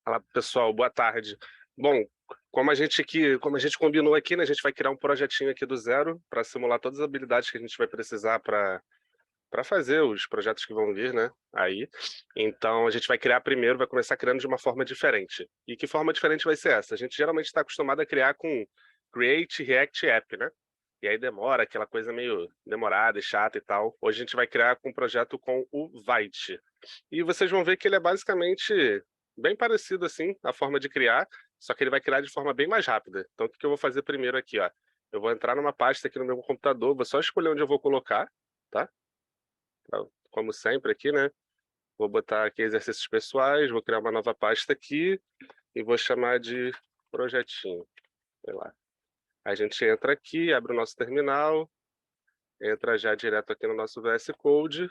Fala, pessoal, boa tarde. Bom, como a gente combinou aqui, né, a gente vai criar um projetinho aqui do zero para simular todas as habilidades que a gente vai precisar para fazer os projetos que vão vir, né, aí. Então a gente vai criar primeiro, vai começar criando de uma forma diferente. E que forma diferente vai ser essa? A gente geralmente está acostumado a criar com Create React App, né? E aí demora, aquela coisa meio demorada e chata e tal. Hoje a gente vai criar com um projeto com o Vite. E vocês vão ver que ele é basicamente bem parecido assim, a forma de criar, só que ele vai criar de forma bem mais rápida. Então o que eu vou fazer primeiro aqui, ó? Eu vou entrar numa pasta aqui no meu computador, vou só escolher onde eu vou colocar, tá? Então, como sempre aqui, né? Vou botar aqui exercícios pessoais, vou criar uma nova pasta aqui e vou chamar de projetinho, sei lá. A gente entra aqui, abre o nosso terminal, entra já direto aqui no nosso VS Code,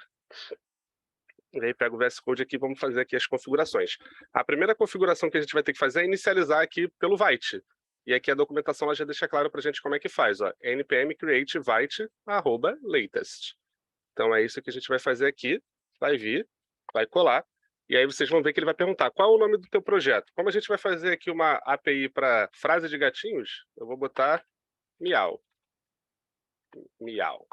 e aí pega o VS Code aqui e vamos fazer aqui as configurações. A primeira configuração que a gente vai ter que fazer é inicializar aqui pelo Vite. E aqui a documentação ela já deixa claro para a gente como é que faz, ó, npm create vite @latest. Então é isso que a gente vai fazer aqui, vai vir, vai colar, e aí vocês vão ver que ele vai perguntar qual é o nome do teu projeto. Como a gente vai fazer aqui uma API para frase de gatinhos, eu vou botar miau, miau.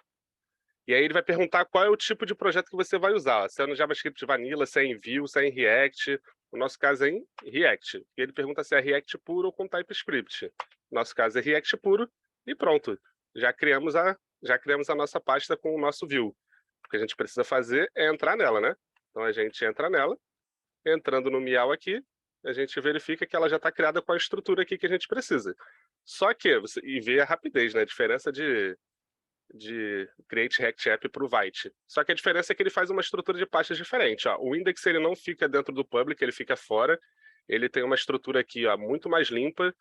E aí ele vai perguntar qual é o tipo de projeto que você vai usar, se é no JavaScript Vanilla, se é em Vue, se é em React. No nosso caso é em React. E ele pergunta se é React puro ou com TypeScript. No nosso caso é React puro e pronto. Já criamos a nossa pasta com o nosso Vue. O que a gente precisa fazer é entrar nela, né? Então a gente entra nela, entrando no Miau aqui, a gente verifica que ela já está criada com a estrutura aqui que a gente precisa. Só que, e vê a rapidez, né? A diferença de Create React App para o Vite. Só que a diferença é que ele faz uma estrutura de pastas diferente. Ó. O index ele não fica dentro do public, ele fica fora. Ele tem uma estrutura aqui ó, muito mais limpa.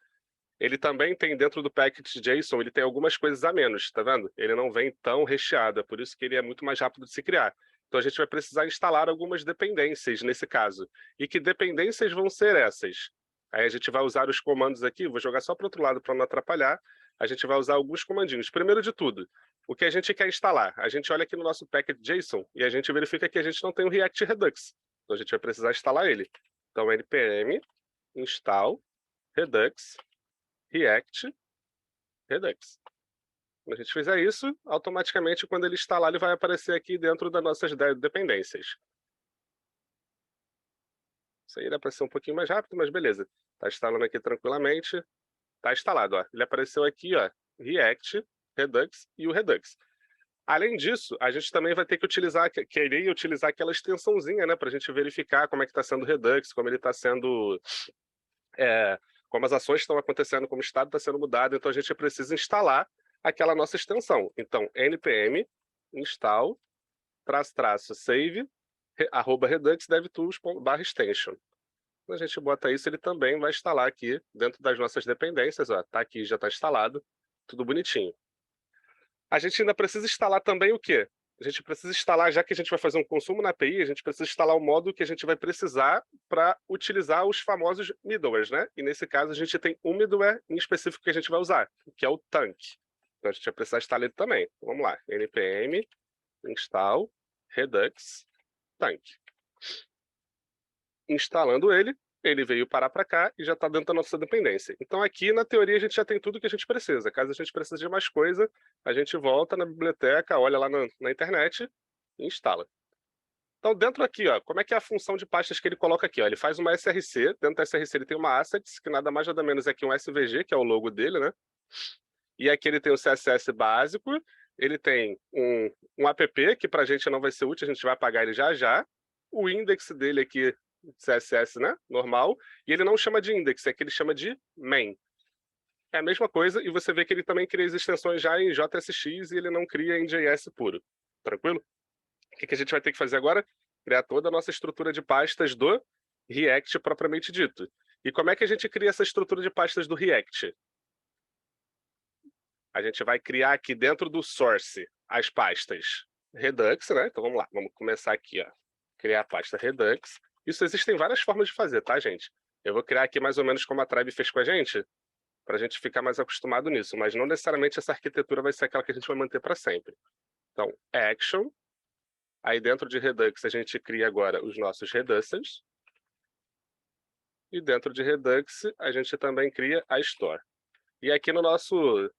Ele também tem dentro do package JSON, ele tem algumas coisas a menos, tá vendo? Ele não vem tão recheado, é por isso que ele é muito mais rápido de se criar. Então a gente vai precisar instalar algumas dependências nesse caso. E que dependências vão ser essas? Aí a gente vai usar os comandos aqui, vou jogar só para o outro lado para não atrapalhar. A gente vai usar alguns comandinhos. Primeiro de tudo, o que a gente quer instalar? A gente olha aqui no nosso package JSON e a gente verifica que a gente não tem o React Redux. Então a gente vai precisar instalar ele. Então npm install redux React Redux. Quando a gente fizer isso, automaticamente, quando ele instalar, ele vai aparecer aqui dentro das nossas dependências. Isso aí era para ser um pouquinho mais rápido, mas beleza. Está instalando aqui tranquilamente. Está instalado. Ó. Ele apareceu aqui, ó, React, Redux e o Redux. Além disso, a gente também vai ter que querer utilizar aquela extensãozinha, né, para a gente verificar como é que está sendo o Redux, como ele está sendo como as ações estão acontecendo, como o estado está sendo mudado, então a gente precisa instalar aquela nossa extensão. Então, npm install --save @redux devtools/extension. Quando a gente bota isso, ele também vai instalar aqui dentro das nossas dependências, ó, tá aqui, já está instalado, tudo bonitinho. A gente ainda precisa instalar também o quê? A gente precisa instalar, já que a gente vai fazer um consumo na API, a gente precisa instalar o módulo que a gente vai precisar para utilizar os famosos middlewares, né? E nesse caso a gente tem um middleware em específico que a gente vai usar, que é o Tank. Então a gente vai precisar instalar ele também. Então, vamos lá, npm install redux tank. Instalando ele, ele veio parar para cá e já está dentro da nossa dependência. Então aqui, na teoria, a gente já tem tudo que a gente precisa. Caso a gente precise de mais coisa, a gente volta na biblioteca, olha lá na internet e instala. Então dentro aqui, ó, como é que é a função de pastas que ele coloca aqui? Ó? Ele faz uma SRC, dentro da SRC ele tem uma assets, que nada mais nada menos é que um SVG, que é o logo dele, né? E aqui ele tem o CSS básico, ele tem um app, que para a gente não vai ser útil, a gente vai apagar ele já já. O index dele aqui, CSS, né, normal, e ele não chama de index, é que ele chama de main. É a mesma coisa, e você vê que ele também cria as extensões já em JSX e ele não cria em JS puro. Tranquilo? O que a gente vai ter que fazer agora? Criar toda a nossa estrutura de pastas do React propriamente dito. E como é que a gente cria essa estrutura de pastas do React? A gente vai criar aqui dentro do source as pastas Redux, né? Então vamos lá, vamos começar aqui, ó. Criar a pasta Redux. Isso existem várias formas de fazer, tá, gente? Eu vou criar aqui mais ou menos como a Tribe fez com a gente, para a gente ficar mais acostumado nisso, mas não necessariamente essa arquitetura vai ser aquela que a gente vai manter para sempre. Então, action, aí dentro de Redux a gente cria agora os nossos reducers. e dentro de Redux a gente também cria a store. E aqui no nosso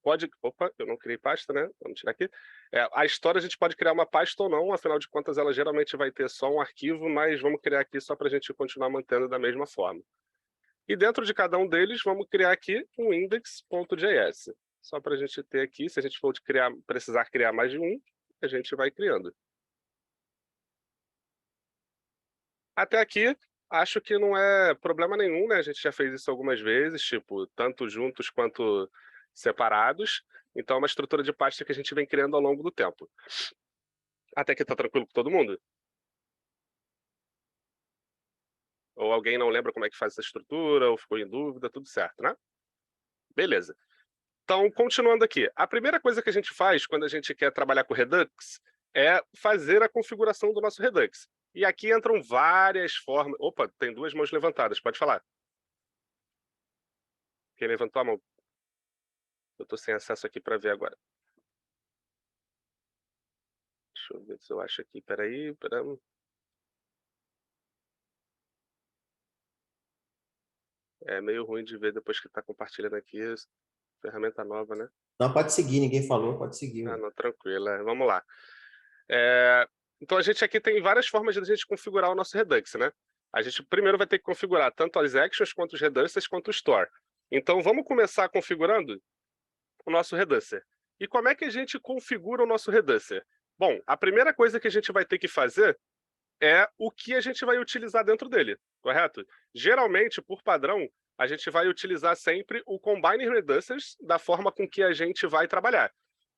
código, opa, eu não criei pasta, né? Vamos tirar aqui. A história a gente pode criar uma pasta ou não, afinal de contas ela geralmente vai ter só um arquivo, mas vamos criar aqui só para a gente continuar mantendo da mesma forma. E dentro de cada um deles, vamos criar aqui um index.js. Só para a gente ter aqui, se a gente for precisar criar mais de um, a gente vai criando. Até aqui, acho que não é problema nenhum, né? A gente já fez isso algumas vezes, tipo, tanto juntos quanto separados. Então, é uma estrutura de pasta que a gente vem criando ao longo do tempo. Até aqui tá tranquilo com todo mundo? Ou alguém não lembra como é que faz essa estrutura, ou ficou em dúvida, tudo certo, né? Beleza. Então, continuando aqui. A primeira coisa que a gente faz quando a gente quer trabalhar com Redux é fazer a configuração do nosso Redux. E aqui entram várias formas. Opa, tem duas mãos levantadas, pode falar. Quem levantou a mão? Eu estou sem acesso aqui para ver agora. Deixa eu ver se eu acho aqui. Peraí. É meio ruim de ver depois que está compartilhando aqui. Ferramenta nova, né? Não, pode seguir, ninguém falou, pode seguir. Ah, não, tranquilo. Vamos lá. Então a gente aqui tem várias formas de a gente configurar o nosso Redux, né? A gente primeiro vai ter que configurar tanto as actions, quanto os reducers, quanto o store. Então vamos começar configurando o nosso reducer. E como é que a gente configura o nosso reducer? Bom, a primeira coisa que a gente vai ter que fazer é o que a gente vai utilizar dentro dele, correto? Geralmente, por padrão, a gente vai utilizar sempre o Combine Reducers da forma com que a gente vai trabalhar.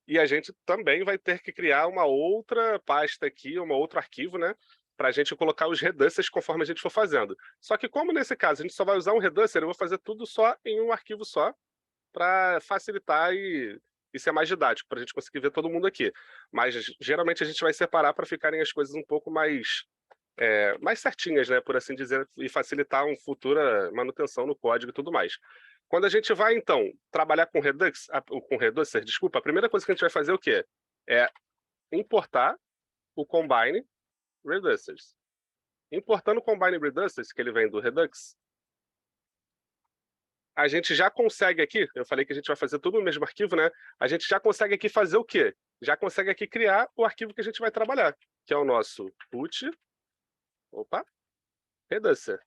E a gente também vai ter que criar uma outra pasta aqui, um outro arquivo, né? Para a gente colocar os reducers conforme a gente for fazendo. Só que como nesse caso a gente só vai usar um reducer, eu vou fazer tudo só em um arquivo só, para facilitar e ser mais didático, para a gente conseguir ver todo mundo aqui. Mas geralmente a gente vai separar para ficarem as coisas um pouco mais certinhas, né, por assim dizer, e facilitar uma futura manutenção no código e tudo mais. Quando a gente vai, então, trabalhar com Reducer, desculpa, a primeira coisa que a gente vai fazer é o quê? É importar o Combine Reducers. Importando o Combine Reducers, que ele vem do Redux, a gente já consegue aqui, eu falei que a gente vai fazer tudo no mesmo arquivo, né? A gente já consegue aqui fazer o quê? Já consegue aqui criar o arquivo que a gente vai trabalhar, que é o nosso root, reducer.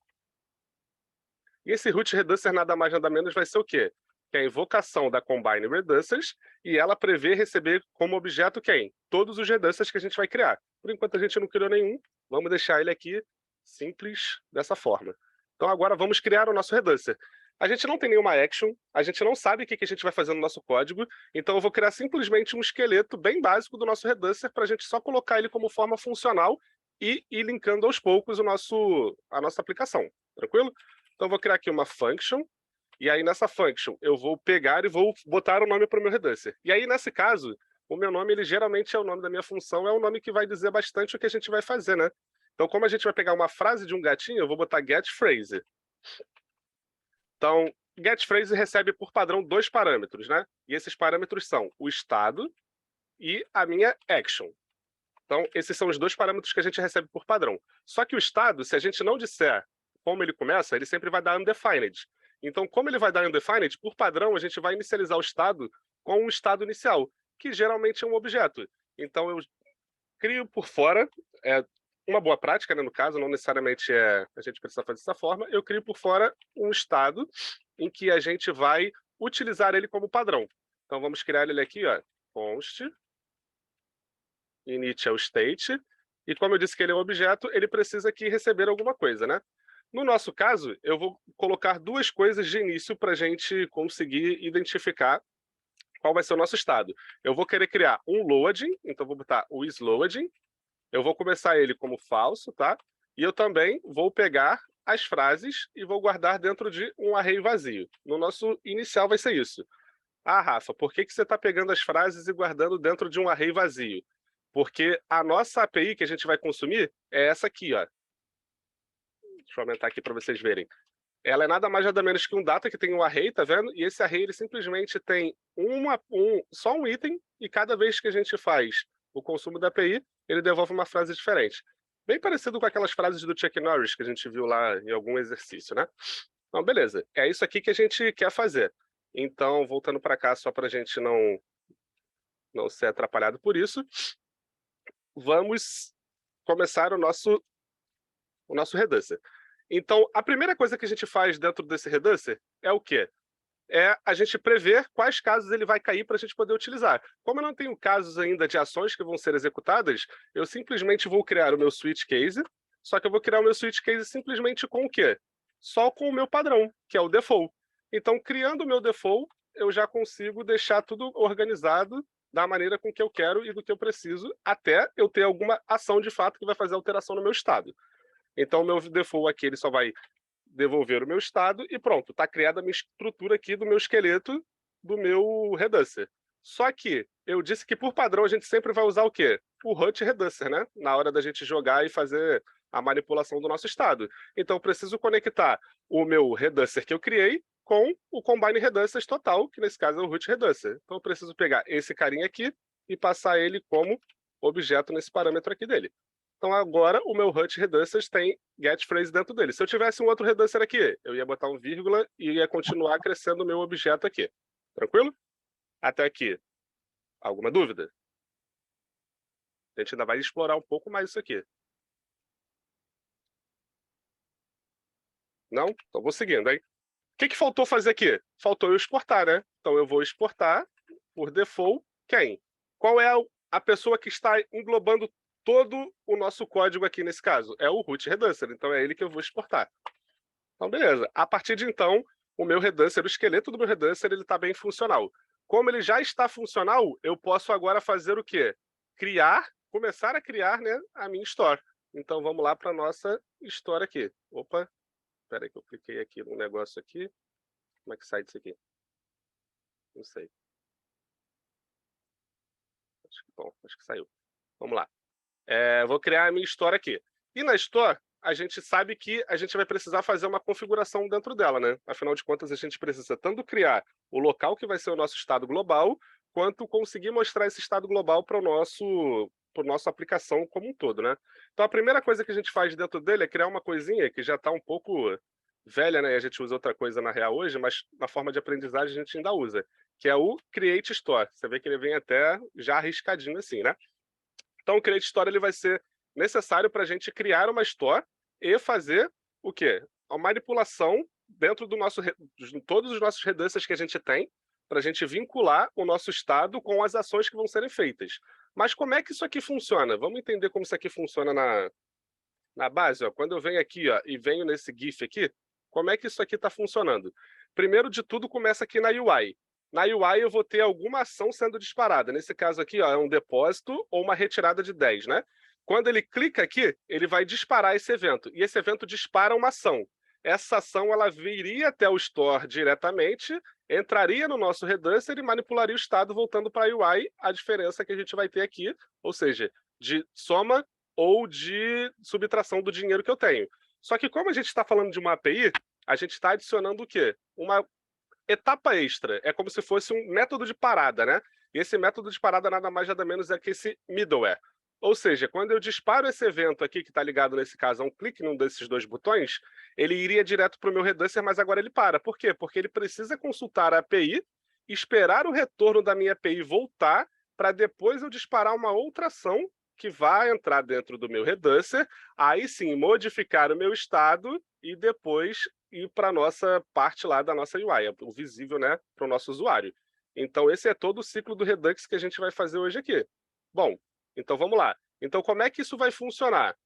E esse root reducer nada mais nada menos vai ser o quê? Que é a invocação da Combine Reducers e ela prevê receber como objeto quem? Todos os reducers que a gente vai criar. Por enquanto a gente não criou nenhum, vamos deixar ele aqui simples dessa forma. Então agora vamos criar o nosso reducer. A gente não tem nenhuma action, a gente não sabe o que a gente vai fazer no nosso código, então eu vou criar simplesmente um esqueleto bem básico do nosso reducer para a gente só colocar ele como forma funcional e ir linkando aos poucos a nossa aplicação. Tranquilo? Então eu vou criar aqui uma function, e aí nessa function eu vou pegar e vou botar o nome para o meu reducer. E aí nesse caso, o meu nome ele geralmente é o nome da minha função, é o nome que vai dizer bastante o que a gente vai fazer, né? Então como a gente vai pegar uma frase de um gatinho, eu vou botar getPhrase. Então, getPhrase recebe por padrão 2 parâmetros, né? E esses parâmetros são o estado e a minha action. Então, esses são os 2 parâmetros que a gente recebe por padrão. Só que o estado, se a gente não disser como ele começa, ele sempre vai dar undefined. Então, como ele vai dar undefined, por padrão, a gente vai inicializar o estado com um estado inicial, que geralmente é um objeto. Então, eu crio por fora, é uma boa prática, né, no caso, não necessariamente a gente precisa fazer dessa forma, eu crio por fora um estado em que a gente vai utilizar ele como padrão. Então, vamos criar ele aqui, ó, const init é o state, e como eu disse que ele é um objeto, ele precisa aqui receber alguma coisa, né? No nosso caso, eu vou colocar 2 coisas de início para a gente conseguir identificar qual vai ser o nosso estado. Eu vou querer criar um loading, então vou botar o isLoading, eu vou começar ele como falso, tá? E eu também vou pegar as frases e vou guardar dentro de um array vazio. No nosso inicial vai ser isso. Ah, Rafa, por que você está pegando as frases e guardando dentro de um array vazio? Porque a nossa API que a gente vai consumir é essa aqui, ó. Deixa eu aumentar aqui para vocês verem. Ela é nada mais nada menos que um data que tem um array, tá vendo? E esse array ele simplesmente tem só um item, e cada vez que a gente faz o consumo da API, ele devolve uma frase diferente. Bem parecido com aquelas frases do Chuck Norris que a gente viu lá em algum exercício, né? Então, beleza. É isso aqui que a gente quer fazer. Então, voltando para cá, só para a gente não ser atrapalhado por isso, vamos começar o nosso Reducer. Então, a primeira coisa que a gente faz dentro desse Reducer é o quê? É a gente prever quais casos ele vai cair para a gente poder utilizar. Como eu não tenho casos ainda de ações que vão ser executadas, eu simplesmente vou criar o meu switch case, só que eu vou criar o meu switch case simplesmente com o quê? Só com o meu padrão, que é o default. Então, criando o meu default, eu já consigo deixar tudo organizado da maneira com que eu quero e do que eu preciso, até eu ter alguma ação de fato que vai fazer alteração no meu estado. Então, o meu default aqui ele só vai devolver o meu estado e pronto, está criada a minha estrutura aqui do meu esqueleto do meu Reducer. Só que eu disse que por padrão a gente sempre vai usar o quê? O Hut Reducer, né? Na hora da gente jogar e fazer a manipulação do nosso estado. Então eu preciso conectar o meu Reducer que eu criei com o Combine Reducers total, que nesse caso é o Hut Reducer. Então eu preciso pegar esse carinha aqui e passar ele como objeto nesse parâmetro aqui dele. Então agora o meu Hut Reducers tem get phrase dentro dele. Se eu tivesse um outro Reducer aqui, eu ia botar um vírgula e ia continuar crescendo o meu objeto aqui. Tranquilo? Até aqui. Alguma dúvida? A gente ainda vai explorar um pouco mais isso aqui. Não? Então vou seguindo, hein? O que faltou fazer aqui? Faltou eu exportar, né? Então eu vou exportar, por default, quem? Qual é a pessoa que está englobando todo o nosso código aqui nesse caso? É o root reducer, então é ele que eu vou exportar. Então, beleza. A partir de então, o meu reducer, o esqueleto do meu reducer, ele está bem funcional. Como ele já está funcional, eu posso agora fazer o quê? Começar a criar, né, a minha store. Então, vamos lá para a nossa store aqui. Opa, espera aí que eu cliquei aqui num negócio aqui. Como é que sai disso aqui? Não sei. Acho que saiu. Vamos lá. Vou criar a minha store aqui. E na store, a gente sabe que a gente vai precisar fazer uma configuração dentro dela, né? Afinal de contas, a gente precisa tanto criar o local que vai ser o nosso estado global, quanto conseguir mostrar esse estado global para nossa aplicação como um todo, né? Então, a primeira coisa que a gente faz dentro dele é criar uma coisinha que já está um pouco velha, né? A gente usa outra coisa na real hoje, mas na forma de aprendizagem a gente ainda usa, que é o Create Store. Você vê que ele vem até já arriscadinho assim, né? Então, o Create Store ele vai ser necessário para a gente criar uma store e fazer o quê? A manipulação dentro de todos os nossos reducers que a gente tem, para a gente vincular o nosso estado com as ações que vão serem feitas. Mas como é que isso aqui funciona? Vamos entender como isso aqui funciona na base. Ó. Quando eu venho aqui ó, e venho nesse GIF aqui, como é que isso aqui está funcionando? Primeiro de tudo, começa aqui na UI. Na UI eu vou ter alguma ação sendo disparada. Nesse caso aqui, ó, é um depósito ou uma retirada de 10, né? Quando ele clica aqui, ele vai disparar esse evento. E esse evento dispara uma ação. Essa ação ela viria até o store diretamente, entraria no nosso Reducer e manipularia o estado voltando para a UI, a diferença que a gente vai ter aqui, ou seja, de soma ou de subtração do dinheiro que eu tenho. Só que como a gente está falando de uma API, a gente está adicionando o quê? Uma etapa extra. É como se fosse um método de parada, né? E esse método de parada nada mais nada menos é que esse middleware. Ou seja, quando eu disparo esse evento aqui, que está ligado nesse caso a um clique num desses dois botões, ele iria direto para o meu Reducer, mas agora ele para. Por quê? Porque ele precisa consultar a API, esperar o retorno da minha API voltar, para depois eu disparar uma outra ação que vai entrar dentro do meu Reducer, aí sim modificar o meu estado e depois ir para a nossa parte lá da nossa UI, o visível, né, para o nosso usuário. Então esse é todo o ciclo do Redux que a gente vai fazer hoje aqui. Bom, então vamos lá. Então como é que isso vai funcionar?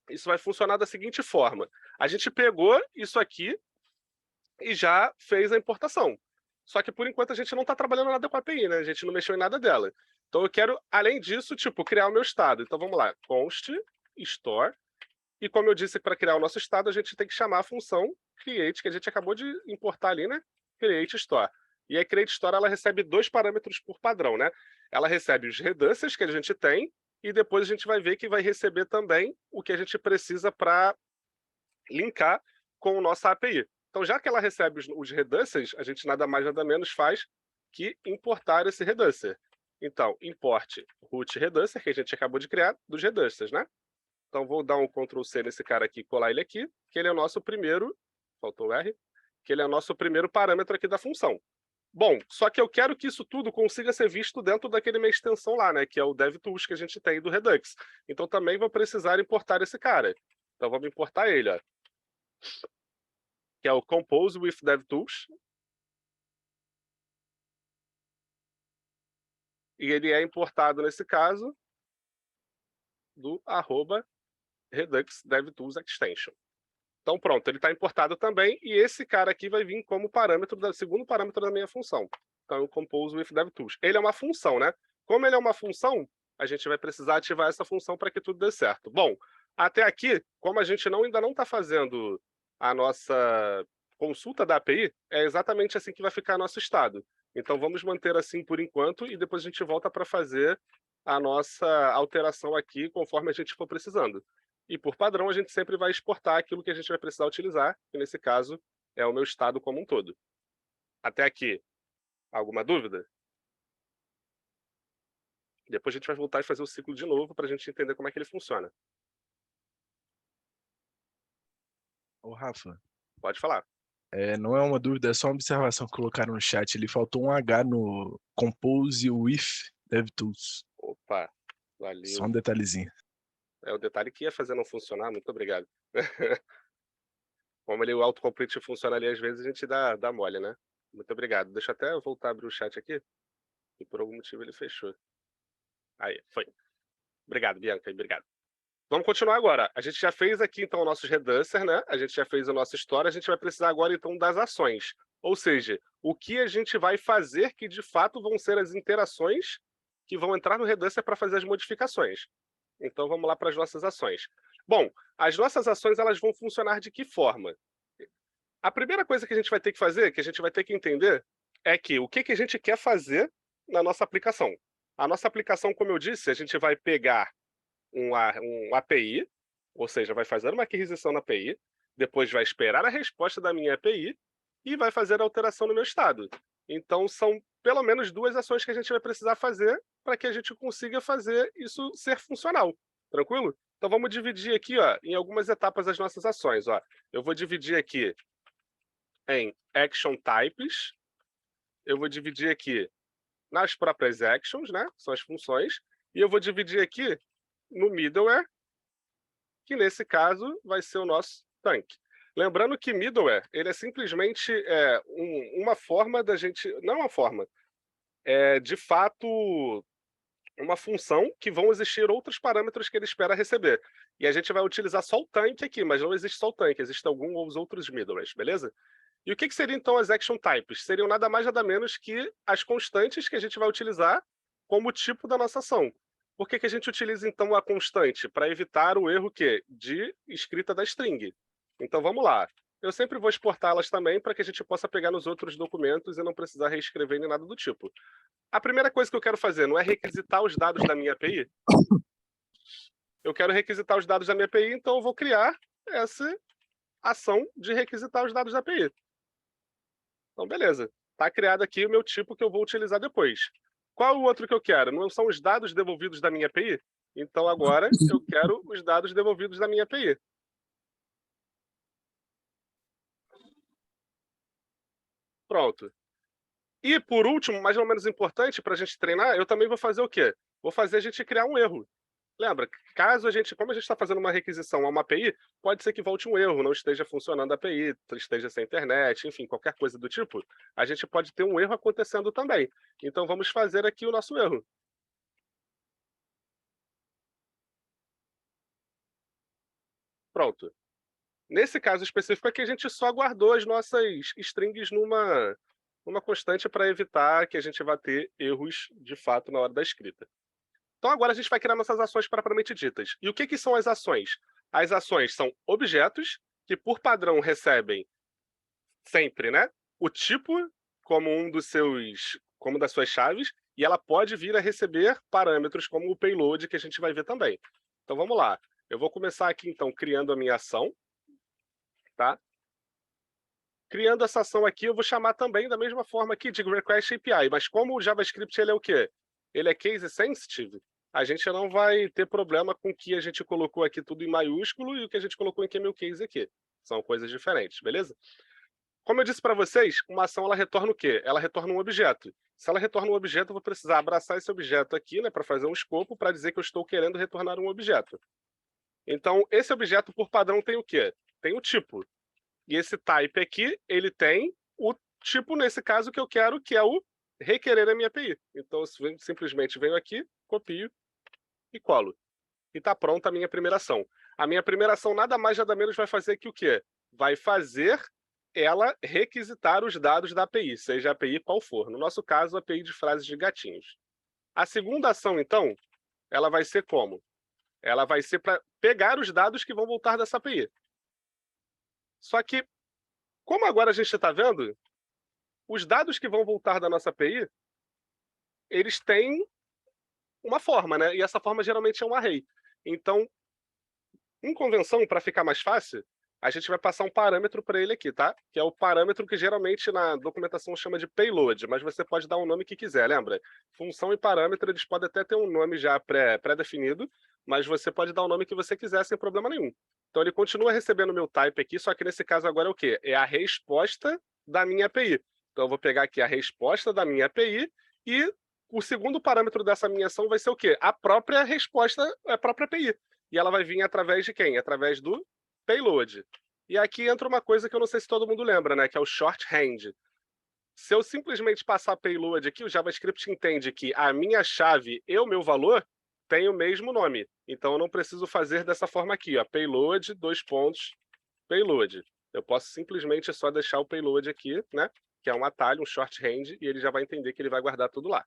Isso vai funcionar da seguinte forma. A gente pegou isso aqui e já fez a importação. Só que por enquanto a gente não está trabalhando nada com a API, né? A gente não mexeu em nada dela. Então eu quero, além disso, tipo, criar o meu estado. Então vamos lá, const store. E como eu disse, para criar o nosso estado, a gente tem que chamar a função create, que a gente acabou de importar ali, né? Create store. E a create store ela recebe dois parâmetros por padrão, né? Ela recebe os reducers que a gente tem e depois a gente vai ver que vai receber também o que a gente precisa para linkar com a nossa API. Então, já que ela recebe os reducers, a gente nada mais nada menos faz que importar esse reducer. Então, import root reducer, que a gente acabou de criar, dos reducers, né? Então, vou dar um Ctrl+C nesse cara aqui, colar ele aqui, que ele é o nosso primeiro, faltou o R, que ele é o nosso primeiro parâmetro aqui da função. Bom, só que eu quero que isso tudo consiga ser visto dentro daquele minha extensão lá, né, que é o DevTools que a gente tem do Redux. Então, também vou precisar importar esse cara. Então, vamos importar ele, ó, que é o Compose with DevTools. E ele é importado, nesse caso, do @Redux DevTools Extension. Então, pronto, ele está importado também, e esse cara aqui vai vir como parâmetro, segundo parâmetro da minha função. Então, o Compose with DevTools. Ele é uma função, né? Como ele é uma função, a gente vai precisar ativar essa função para que tudo dê certo. Bom, até aqui, como a gente ainda não está fazendo a nossa consulta da API, é exatamente assim que vai ficar nosso estado. Então, vamos manter assim por enquanto, e depois a gente volta para fazer a nossa alteração aqui conforme a gente for precisando. E, por padrão, a gente sempre vai exportar aquilo que a gente vai precisar utilizar, que nesse caso é o meu estado como um todo. Até aqui, alguma dúvida? Depois a gente vai voltar e fazer o ciclo de novo para a gente entender como é que ele funciona. Ô, Rafa, Pode falar. não é uma dúvida, é só uma observação que colocaram no chat. Ele faltou um H no Compose with DevTools. Opa, valeu. Só um detalhezinho. É o detalhe que ia fazer não funcionar, muito obrigado. Como o autocomplete funciona ali, às vezes a gente dá mole, né? Muito obrigado. Deixa eu até voltar a abrir o chat aqui, e por algum motivo ele fechou. Aí, foi. Obrigado, Bianca, obrigado. Vamos continuar agora. A gente já fez aqui, então, o nosso reducer, né? A gente já fez a nossa história, a gente vai precisar agora, então, das ações. Ou seja, o que a gente vai fazer que, de fato, vão ser as interações que vão entrar no reducer para fazer as modificações. Então, vamos lá para as nossas ações. Bom, as nossas ações, elas vão funcionar de que forma? A primeira coisa que a gente vai ter que fazer, que a gente vai ter que entender, é que o que a gente quer fazer na nossa aplicação. A nossa aplicação, como eu disse, a gente vai pegar um API, ou seja, vai fazer uma aquisição na API, depois vai esperar a resposta da minha API e vai fazer a alteração no meu estado. Então, são pelo menos 2 ações que a gente vai precisar fazer para que a gente consiga fazer isso ser funcional. Tranquilo? Então, vamos dividir aqui, ó, em algumas etapas as nossas ações. Ó. Eu vou dividir aqui em action types, eu vou dividir aqui nas próprias actions, né? São as funções, e eu vou dividir aqui no middleware, que nesse caso vai ser o nosso tanque. Lembrando que middleware, ele é simplesmente uma forma da gente... Não é uma forma, é de fato uma função que vão existir outros parâmetros que ele espera receber. E a gente vai utilizar só o tanque aqui, mas não existe só o tanque, existem alguns outros middlewares, beleza? E o que seriam então as action types? Seriam nada mais nada menos que as constantes que a gente vai utilizar como tipo da nossa ação. Por que a gente utiliza então a constante? Para evitar o erro de escrita da string. Então vamos lá. Eu sempre vou exportá-las também para que a gente possa pegar nos outros documentos e não precisar reescrever nem nada do tipo. A primeira coisa que eu quero fazer não é requisitar os dados da minha API? Eu quero requisitar os dados da minha API, então eu vou criar essa ação de requisitar os dados da API. Então, beleza. Está criado aqui o meu tipo que eu vou utilizar depois. Qual o outro que eu quero? Não são os dados devolvidos da minha API? Então, agora, eu quero os dados devolvidos da minha API. Pronto. E, por último, mais ou menos importante, para a gente treinar, eu também vou fazer o quê? Vou fazer a gente criar um erro. Lembra, caso como a gente está fazendo uma requisição a uma API, pode ser que volte um erro, não esteja funcionando a API, esteja sem internet, enfim, qualquer coisa do tipo, a gente pode ter um erro acontecendo também. Então, vamos fazer aqui o nosso erro. Pronto. Nesse caso específico aqui, a gente só guardou as nossas strings numa constante para evitar que a gente vá ter erros, de fato, na hora da escrita. Então, agora a gente vai criar nossas ações propriamente ditas. E o que são as ações? As ações são objetos que, por padrão, recebem sempre, né, o tipo como como das suas chaves, e ela pode vir a receber parâmetros como o payload, que a gente vai ver também. Então, vamos lá. Eu vou começar aqui, então, criando a minha ação. Tá? Criando essa ação aqui, eu vou chamar também da mesma forma aqui de request API, mas como o JavaScript ele é o quê? Ele é case sensitive, a gente não vai ter problema com o que a gente colocou aqui tudo em maiúsculo e o que a gente colocou em camel case aqui. São coisas diferentes, beleza? Como eu disse para vocês, uma ação ela retorna o quê? Ela retorna um objeto. Se ela retorna um objeto, eu vou precisar abraçar esse objeto aqui, né, para fazer um escopo, para dizer que eu estou querendo retornar um objeto. Então, esse objeto, por padrão, tem o quê? Tem o tipo. E esse type aqui, ele tem o tipo, nesse caso, que eu quero, que é o requerer a minha API. Então, eu simplesmente venho aqui, copio e colo. E está pronta a minha primeira ação. A minha primeira ação nada mais, nada menos vai fazer que o quê? Vai fazer ela requisitar os dados da API, seja a API qual for. No nosso caso, a API de frases de gatinhos. A segunda ação, então, ela vai ser como? Ela vai ser para pegar os dados que vão voltar dessa API. Só que, como agora a gente está vendo, os dados que vão voltar da nossa API, eles têm uma forma, né? E essa forma geralmente é um array. Então, em convenção, para ficar mais fácil, a gente vai passar um parâmetro para ele aqui, tá? Que é o parâmetro que geralmente na documentação chama de payload, mas você pode dar o nome que quiser, lembra? Função e parâmetro, eles podem até ter um nome já pré-definido, mas você pode dar o nome que você quiser sem problema nenhum. Então ele continua recebendo o meu type aqui, só que nesse caso agora é o quê? É a resposta da minha API. Então eu vou pegar aqui a resposta da minha API e o segundo parâmetro dessa minha ação vai ser o quê? A própria resposta, a própria API. E ela vai vir através de quem? Através do payload. E aqui entra uma coisa que eu não sei se todo mundo lembra, né? Que é o shorthand. Se eu simplesmente passar payload aqui, o JavaScript entende que a minha chave e o meu valor têm o mesmo nome. Então eu não preciso fazer dessa forma aqui, ó, payload, payload. Eu posso simplesmente só deixar o payload aqui, né? Que é um atalho, um shorthand, e ele já vai entender que ele vai guardar tudo lá.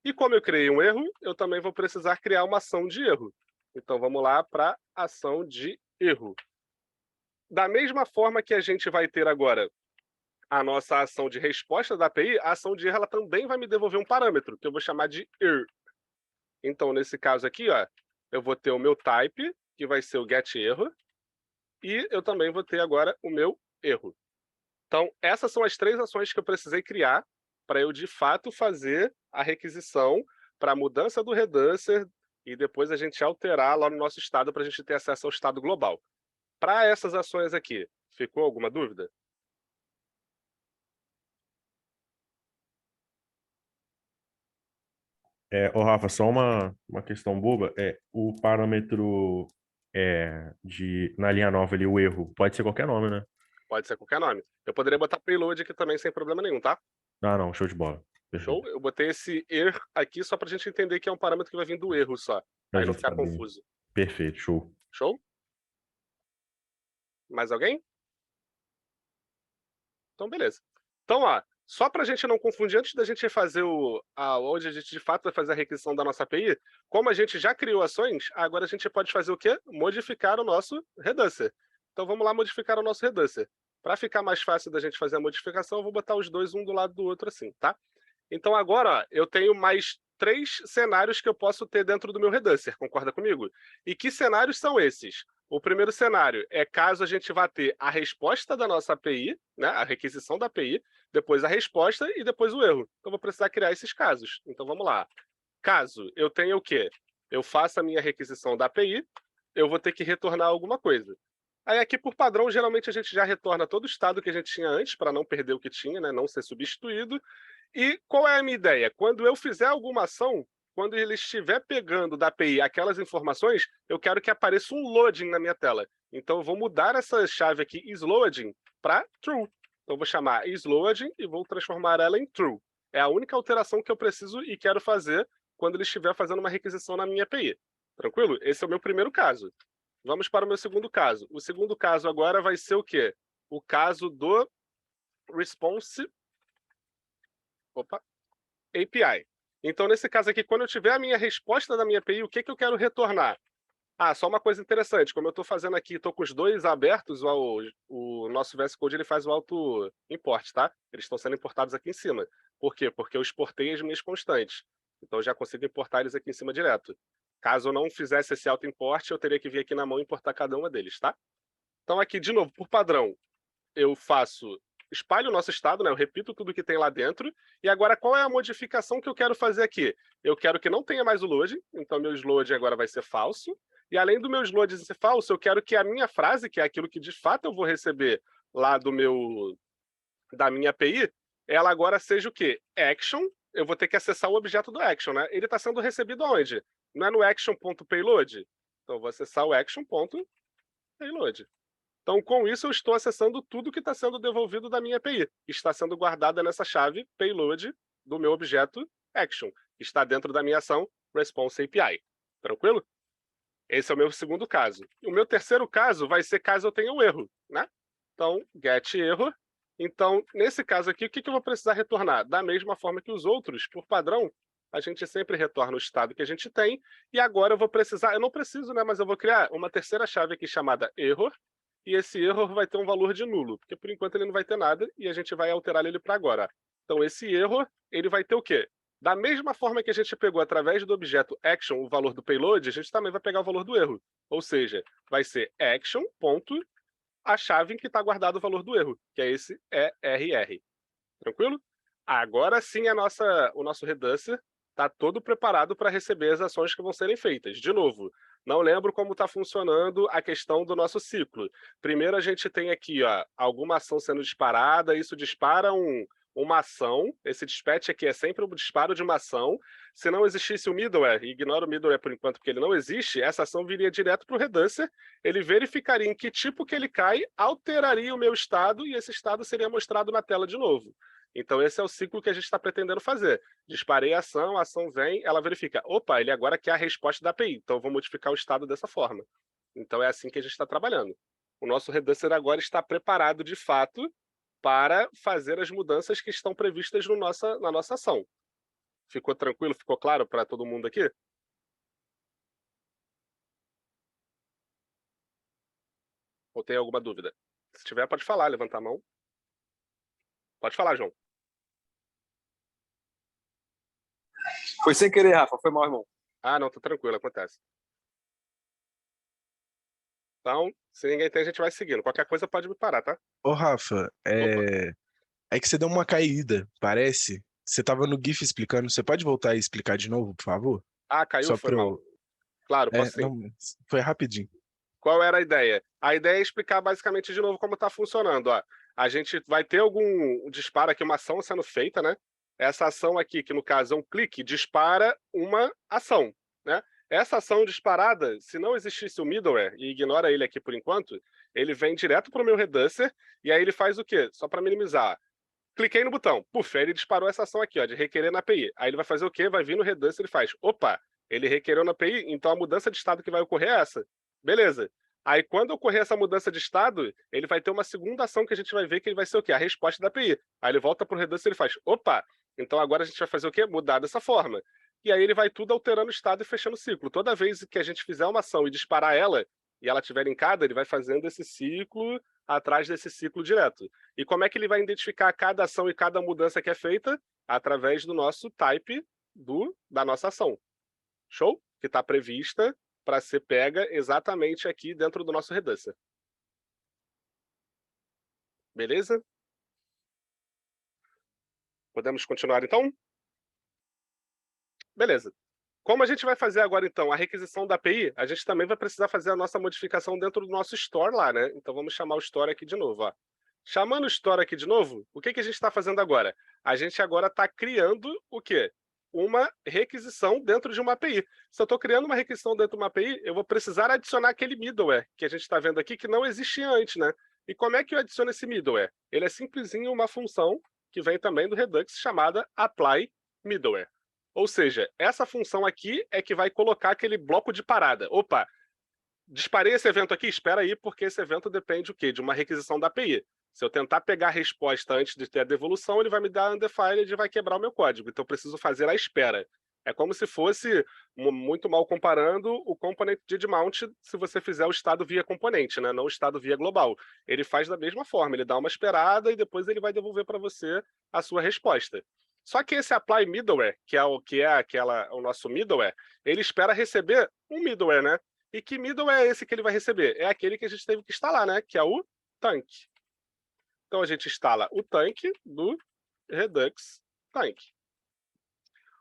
E como eu criei um erro, eu também vou precisar criar uma ação de erro. Então vamos lá para ação de erro. Da mesma forma que a gente vai ter agora a nossa ação de resposta da API, a ação de erro ela também vai me devolver um parâmetro, que eu vou chamar de err. Então, nesse caso aqui, ó, eu vou ter o meu type, que vai ser o getError, e eu também vou ter agora o meu erro. Então, essas são as três ações que eu precisei criar para eu, de fato, fazer a requisição para a mudança do reducer e depois a gente alterar lá no nosso estado para a gente ter acesso ao estado global. Para essas ações aqui, ficou alguma dúvida? Ô Rafa, só uma questão boba. O parâmetro na linha nova ali, o erro, pode ser qualquer nome, né? Pode ser qualquer nome. Eu poderia botar payload aqui também sem problema nenhum, tá? Ah, não, show de bola. Show? Eu botei esse erro aqui só para a gente entender que é um parâmetro que vai vir do erro só. Pra Aí não gente ficar saber. confuso. Perfeito, show. Show? Mais alguém? Então, beleza. Então, ó, só para a gente não confundir, antes da gente fazer onde a gente de fato vai fazer a requisição da nossa API, como a gente já criou ações, agora a gente pode fazer o quê? Modificar o nosso reducer. Então vamos lá modificar o nosso reducer. Para ficar mais fácil da gente fazer a modificação, eu vou botar os dois um do lado do outro assim, tá? Então agora, ó, eu tenho mais 3 cenários que eu posso ter dentro do meu reducer, concorda comigo? E que cenários são esses? O primeiro cenário é caso a gente vá ter a resposta da nossa API, né, a requisição da API, depois a resposta e depois o erro. Então, vou precisar criar esses casos. Então, vamos lá. Caso eu tenha o quê? Eu faça a minha requisição da API, eu vou ter que retornar alguma coisa. Aí, aqui, por padrão, geralmente a gente já retorna todo o estado que a gente tinha antes, para não perder o que tinha, né, não ser substituído. E qual é a minha ideia? Quando eu fizer alguma ação, quando ele estiver pegando da API aquelas informações, eu quero que apareça um loading na minha tela. Então, eu vou mudar essa chave aqui, isLoading, para true. Então, eu vou chamar isLoading e vou transformar ela em true. É a única alteração que eu preciso e quero fazer quando ele estiver fazendo uma requisição na minha API. Tranquilo? Esse é o meu primeiro caso. Vamos para o meu segundo caso. O segundo caso agora vai ser o quê? O caso do response API. Então, nesse caso aqui, quando eu tiver a minha resposta da minha API, o que eu quero retornar? Ah, só uma coisa interessante, como eu estou fazendo aqui, estou com os dois abertos, o nosso VS Code ele faz o auto-import, tá? Eles estão sendo importados aqui em cima. Por quê? Porque eu exportei as minhas constantes. Então, eu já consigo importar eles aqui em cima direto. Caso eu não fizesse esse auto-import, eu teria que vir aqui na mão e importar cada uma deles, tá? Então, aqui, de novo, por padrão, eu espalho o nosso estado, né? Eu repito tudo que tem lá dentro. E agora, qual é a modificação que eu quero fazer aqui? eu quero que não tenha mais o load, então meu load agora vai ser falso. E além do meu load ser falso, eu quero que a minha frase, que é aquilo que de fato eu vou receber lá da minha API, ela agora seja o quê? Action. Eu vou ter que acessar o objeto do action, né? Ele está sendo recebido aonde? Não é no action.payload? Então eu vou acessar o action.payload. Então, com isso, eu estou acessando tudo que está sendo devolvido da minha API. Está sendo guardada nessa chave payload do meu objeto action, que está dentro da minha ação response API. Tranquilo? Esse é o meu segundo caso. E o meu terceiro caso vai ser caso eu tenha um erro, né? Então, get error. Então, nesse caso aqui, o que eu vou precisar retornar? Da mesma forma que os outros, por padrão, a gente sempre retorna o estado que a gente tem. E agora eu vou precisar, eu não preciso, né? Mas eu vou criar uma terceira chave aqui chamada error. E esse error vai ter um valor de nulo, porque por enquanto ele não vai ter nada e a gente vai alterar ele para agora. Então esse error, ele vai ter o quê? Da mesma forma que a gente pegou através do objeto action o valor do payload, a gente também vai pegar o valor do erro. Ou seja, vai ser action ponto a chave em que está guardado o valor do erro, que é esse ERR. Tranquilo? Agora sim o nosso reducer está todo preparado para receber as ações que vão serem feitas. De novo, não lembro como está funcionando a questão do nosso ciclo. Primeiro a gente tem aqui alguma ação sendo disparada, isso dispara uma ação, esse dispatch aqui é sempre um disparo de uma ação. Se não existisse o middleware, e ignora o middleware por enquanto porque ele não existe, essa ação viria direto para o reducer, ele verificaria em que tipo que ele cai, alteraria o meu estado e esse estado seria mostrado na tela de novo. Então esse é o ciclo que a gente está pretendendo fazer. Disparei a ação vem, ela verifica, opa, ele agora quer a resposta da API, então eu vou modificar o estado dessa forma. Então é assim que a gente está trabalhando. O nosso reducer agora está preparado de fato para fazer as mudanças que estão previstas na nossa ação. Ficou tranquilo? Ficou claro para todo mundo aqui? Ou tem alguma dúvida? Se tiver, pode falar, levantar a mão. Pode falar, João. Foi sem querer, Rafa. Foi mal, irmão. Ah, não, tá tranquilo, acontece. Então, se ninguém tem, a gente vai seguindo. Qualquer coisa pode me parar, tá? Ô, Rafa, é que você deu uma caída, parece. Você tava no GIF explicando. Você pode voltar e explicar de novo, por favor? Ah, caiu, Só foi pra mal. Claro, posso sim. Não, foi rapidinho. Qual era a ideia? A ideia é explicar basicamente de novo como está funcionando. Ó. A gente vai ter algum disparo aqui, uma ação sendo feita, né? Essa ação aqui, que no caso é um clique, dispara uma ação, né? Essa ação disparada, se não existisse o middleware, e ignora ele aqui por enquanto, ele vem direto para o meu reducer, e aí ele faz o quê? Só para minimizar. Cliquei no botão, puf, aí ele disparou essa ação aqui, ó, de requerer na API. Aí ele vai fazer o quê? Vai vir no reducer e faz, opa, ele requereu na API, então a mudança de estado que vai ocorrer é essa. Beleza. Aí quando ocorrer essa mudança de estado, ele vai ter uma segunda ação que a gente vai ver que ele vai ser o quê? A resposta da API. Aí ele volta para o reducer e faz, opa, então agora a gente vai fazer o quê? Mudar dessa forma. E aí ele vai tudo alterando o estado e fechando o ciclo. Toda vez que a gente fizer uma ação e disparar ela, e ela estiver linkada, ele vai fazendo esse ciclo atrás desse ciclo direto. E como é que ele vai identificar cada ação e cada mudança que é feita? Através do nosso type da nossa ação. Show? Que está prevista para ser pega exatamente aqui dentro do nosso reducer. Beleza? Podemos continuar então? Beleza. Como a gente vai fazer agora então a requisição da API, a gente também vai precisar fazer a nossa modificação dentro do nosso store lá, né? Então vamos chamar o store aqui de novo, ó. Chamando o store aqui de novo, o que a gente está fazendo agora? A gente agora está criando o quê? Uma requisição dentro de uma API. Se eu estou criando uma requisição dentro de uma API, eu vou precisar adicionar aquele middleware que a gente está vendo aqui, que não existia antes, né? E como é que eu adiciono esse middleware? Ele é simplesinho uma função que vem também do Redux chamada apply middleware. Ou seja, essa função aqui é que vai colocar aquele bloco de parada. Opa, disparei esse evento aqui? Espera aí, porque esse evento depende o quê? De uma requisição da API. Se eu tentar pegar a resposta antes de ter a devolução, ele vai me dar undefined e vai quebrar o meu código. Então eu preciso fazer a espera. É como se fosse, muito mal comparando, o component did mount se você fizer o estado via componente, né? Não o estado via global. Ele faz da mesma forma, ele dá uma esperada e depois ele vai devolver para você a sua resposta. Só que esse apply middleware, que é o nosso middleware, ele espera receber um middleware, né? E que middleware é esse que ele vai receber? É aquele que a gente teve que instalar, né? Que é o tank. Então a gente instala o tank do Redux tank.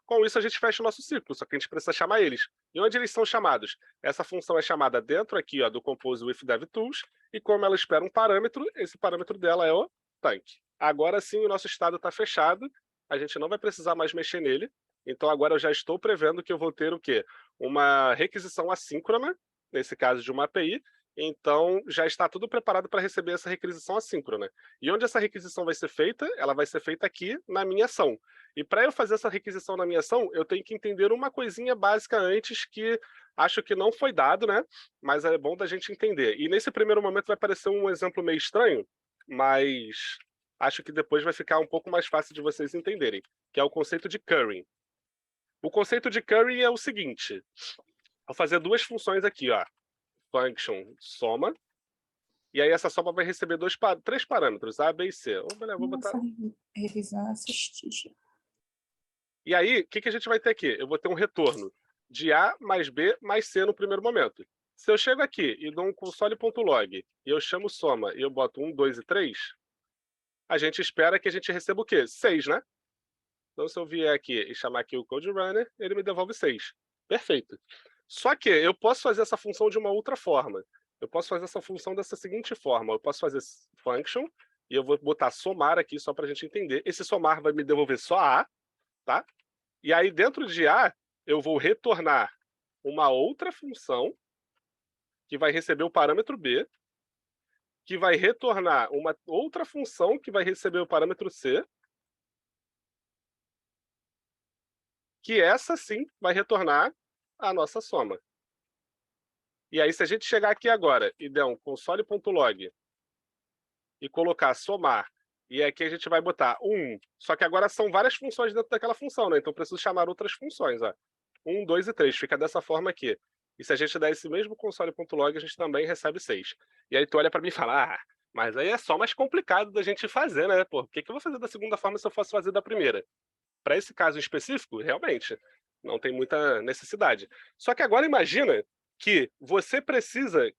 Com isso, a gente fecha o nosso ciclo, só que a gente precisa chamar eles. E onde eles são chamados? Essa função é chamada dentro aqui ó, do Compose with DevTools, e como ela espera um parâmetro, esse parâmetro dela é o tanque. Agora sim, o nosso estado está fechado, a gente não vai precisar mais mexer nele, então agora eu já estou prevendo que eu vou ter o quê? Uma requisição assíncrona, nesse caso de uma API, então já está tudo preparado para receber essa requisição assíncrona. E onde essa requisição vai ser feita? Ela vai ser feita aqui na minha ação. E para eu fazer essa requisição na minha ação, eu tenho que entender uma coisinha básica antes que acho que não foi dado, né? Mas é bom da gente entender. E nesse primeiro momento vai parecer um exemplo meio estranho, mas acho que depois vai ficar um pouco mais fácil de vocês entenderem, que é o conceito de currying. O conceito de currying é o seguinte, vou fazer duas funções aqui, ó. Function soma, e aí essa soma vai receber três parâmetros, A, B e C. Vou botar... revisar, assistir. E aí, o que a gente vai ter aqui? Eu vou ter um retorno de A mais B mais C no primeiro momento. Se eu chego aqui e dou um console.log, e eu chamo soma, e eu boto 1, 2 e 3, a gente espera que a gente receba o quê? 6, né? Então, se eu vier aqui e chamar aqui o code runner, ele me devolve 6. Perfeito. Só que eu posso fazer essa função de uma outra forma. Eu posso fazer essa função dessa seguinte forma. Eu posso fazer function, e eu vou botar somar aqui só para a gente entender. Esse somar vai me devolver só A, tá? E aí, dentro de A, eu vou retornar uma outra função que vai receber o parâmetro B, que vai retornar uma outra função que vai receber o parâmetro C, que essa sim vai retornar a nossa soma. E aí, se a gente chegar aqui agora e der um console.log e colocar somar, e aqui a gente vai botar 1, só que agora são várias funções dentro daquela função, né? Então, eu preciso chamar outras funções, ó. 1, 2 e 3, fica dessa forma aqui. E se a gente der esse mesmo console.log, a gente também recebe 6. E aí tu olha para mim e fala, ah, mas aí é só mais complicado da gente fazer, né? Pô, por que eu vou fazer da segunda forma se eu fosse fazer da primeira? Para esse caso em específico, realmente, não tem muita necessidade. Só que agora imagina que você precisa,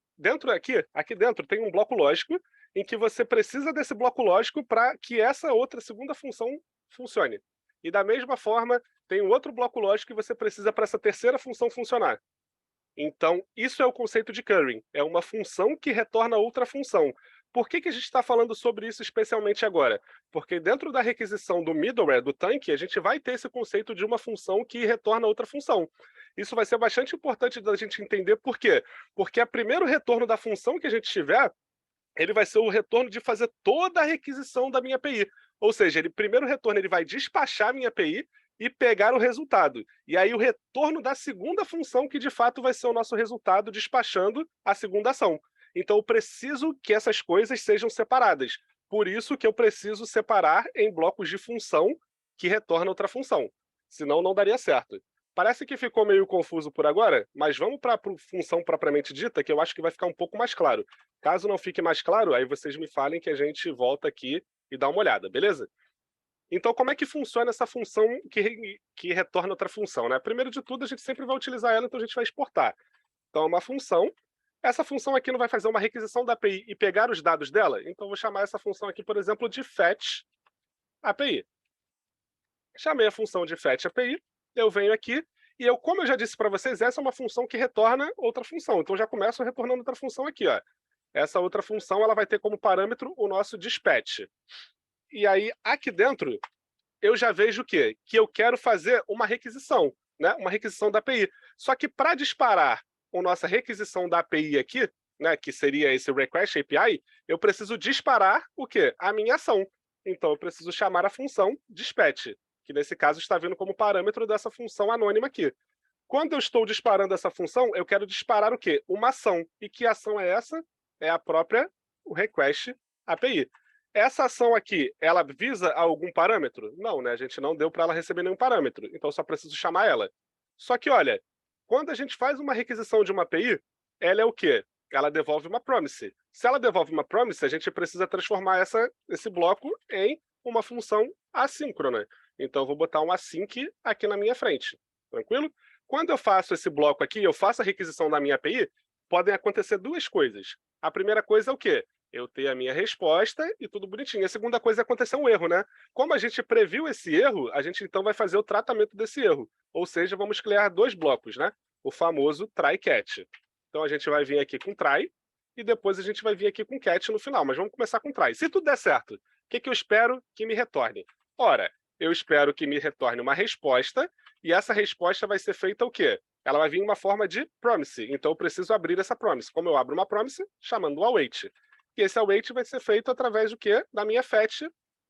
aqui dentro tem um bloco lógico, em que você precisa desse bloco lógico para que essa outra segunda função funcione. E da mesma forma, tem um outro bloco lógico que você precisa para essa terceira função funcionar. Então, isso é o conceito de currying. É uma função que retorna outra função. Por que a gente está falando sobre isso especialmente agora? Porque dentro da requisição do middleware, do tanque, a gente vai ter esse conceito de uma função que retorna outra função. Isso vai ser bastante importante da gente entender por quê. Porque o primeiro retorno da função que a gente tiver, ele vai ser o retorno de fazer toda a requisição da minha API. Ou seja, primeiro retorno ele vai despachar a minha API e pegar o resultado. E aí o retorno da segunda função que de fato vai ser o nosso resultado despachando a segunda ação. Então eu preciso que essas coisas sejam separadas. Por isso que eu preciso separar em blocos de função que retorna outra função. Senão não daria certo. Parece que ficou meio confuso por agora, mas vamos para a função propriamente dita, que eu acho que vai ficar um pouco mais claro. Caso não fique mais claro, aí vocês me falem que a gente volta aqui e dá uma olhada, beleza? Então, como é que funciona essa função que retorna outra função, né? Primeiro de tudo, a gente sempre vai utilizar ela, então a gente vai exportar. Então, é uma função. Essa função aqui não vai fazer uma requisição da API e pegar os dados dela? Então, eu vou chamar essa função aqui, por exemplo, de fetch API. Chamei a função de fetch API, eu venho aqui, e como eu já disse para vocês, essa é uma função que retorna outra função. Então, eu já começo retornando outra função aqui, ó. Essa outra função ela vai ter como parâmetro o nosso dispatch. E aí, aqui dentro, eu já vejo o quê? Que eu quero fazer uma requisição, né? Uma requisição da API. Só que para disparar a nossa requisição da API aqui, né, que seria esse request API, eu preciso disparar o quê? A minha ação. Então, eu preciso chamar a função dispatch, que nesse caso está vindo como parâmetro dessa função anônima aqui. Quando eu estou disparando essa função, eu quero disparar o quê? Uma ação. E que ação é essa? É a própria request API. Essa ação aqui, ela visa algum parâmetro? Não, né? A gente não deu para ela receber nenhum parâmetro, então eu só preciso chamar ela. Só que, olha, quando a gente faz uma requisição de uma API, ela é o quê? Ela devolve uma promise. Se ela devolve uma promise, a gente precisa transformar esse bloco em uma função assíncrona. Então, eu vou botar um async aqui na minha frente. Tranquilo? Quando eu faço esse bloco aqui, eu faço a requisição da minha API, podem acontecer duas coisas. A primeira coisa é o quê? eu ter a minha resposta e tudo bonitinho. A segunda coisa é acontecer um erro, né? Como a gente previu esse erro, a gente então vai fazer o tratamento desse erro. Ou seja, vamos criar 2 blocos, né? O famoso try catch. Então a gente vai vir aqui com try e depois a gente vai vir aqui com catch no final. Mas vamos começar com try. Se tudo der certo, o que eu espero que me retorne? Ora, eu espero que me retorne uma resposta e essa resposta vai ser feita o quê? Ela vai vir em uma forma de promise. Então eu preciso abrir essa promise. Como eu abro uma promise? Chamando o await. E esse await vai ser feito através do quê? Da minha fetch,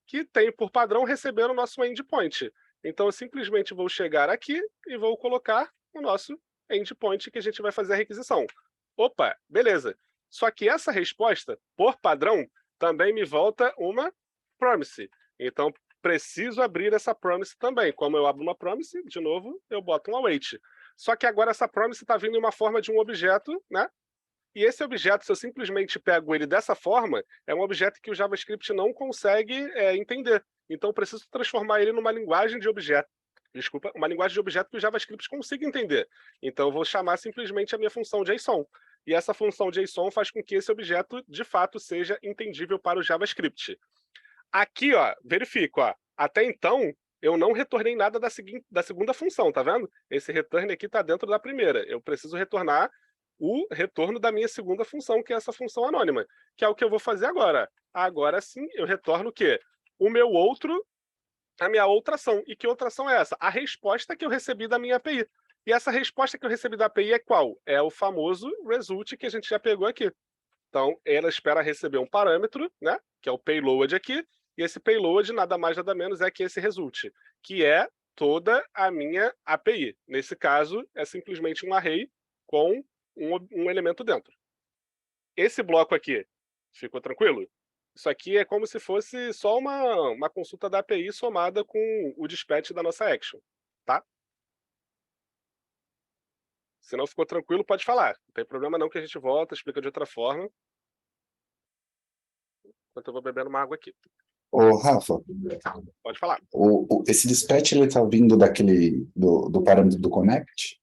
que tem por padrão receber o nosso endpoint. Então eu simplesmente vou chegar aqui e vou colocar o nosso endpoint que a gente vai fazer a requisição. Opa, beleza. Só que essa resposta, por padrão, também me volta uma promise. Então preciso abrir essa promise também. Como eu abro uma promise, de novo, eu boto um await. Só que agora essa promise está vindo em uma forma de um objeto, né? E esse objeto, se eu simplesmente pego ele dessa forma, é um objeto que o JavaScript não consegue entender. Então, eu preciso transformar ele numa linguagem de objeto. Desculpa, uma linguagem de objeto que o JavaScript consiga entender. Então, eu vou chamar simplesmente a minha função JSON. E essa função JSON faz com que esse objeto, de fato, seja entendível para o JavaScript. Aqui, ó, verifico, ó, até então, eu não retornei nada da segunda função, tá vendo? Esse return aqui está dentro da primeira. Eu preciso retornar o retorno da minha segunda função, que é essa função anônima, que é o que eu vou fazer agora. Agora sim, eu retorno o quê? A minha outra ação. E que outra ação é essa? A resposta que eu recebi da minha API. E essa resposta que eu recebi da API é qual? É o famoso result que a gente já pegou aqui. Então, ela espera receber um parâmetro, né? Que é o payload aqui, e esse payload nada mais nada menos é que esse result, que é toda a minha API. Nesse caso, é simplesmente um array com um elemento dentro. Esse bloco aqui, ficou tranquilo? Isso aqui é como se fosse só uma consulta da API somada com o dispatch da nossa action, tá? Se não ficou tranquilo, pode falar. Não tem problema não, que a gente volta, explica de outra forma. Enquanto eu vou bebendo uma água aqui. Ô, Rafa, Pode falar. esse dispatch ele tá vindo do parâmetro do connect?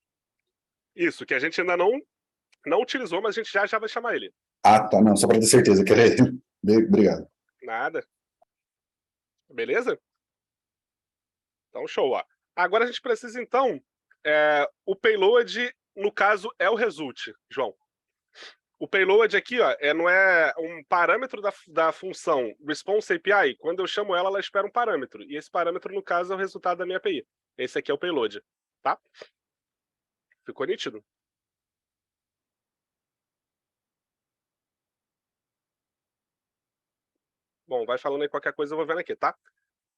Isso, que a gente ainda não utilizou, mas a gente já vai chamar ele. Ah, tá, não, só para ter certeza que era ele. Obrigado. Nada. Beleza? Então, show. Ó. Agora a gente precisa, então, o payload, no caso, é o result, João. O payload aqui, ó, não é um parâmetro da função response API. Quando eu chamo ela espera um parâmetro. E esse parâmetro, no caso, é o resultado da minha API. Esse aqui é o payload, tá? Ficou nítido? Bom, vai falando aí qualquer coisa, eu vou vendo aqui, tá?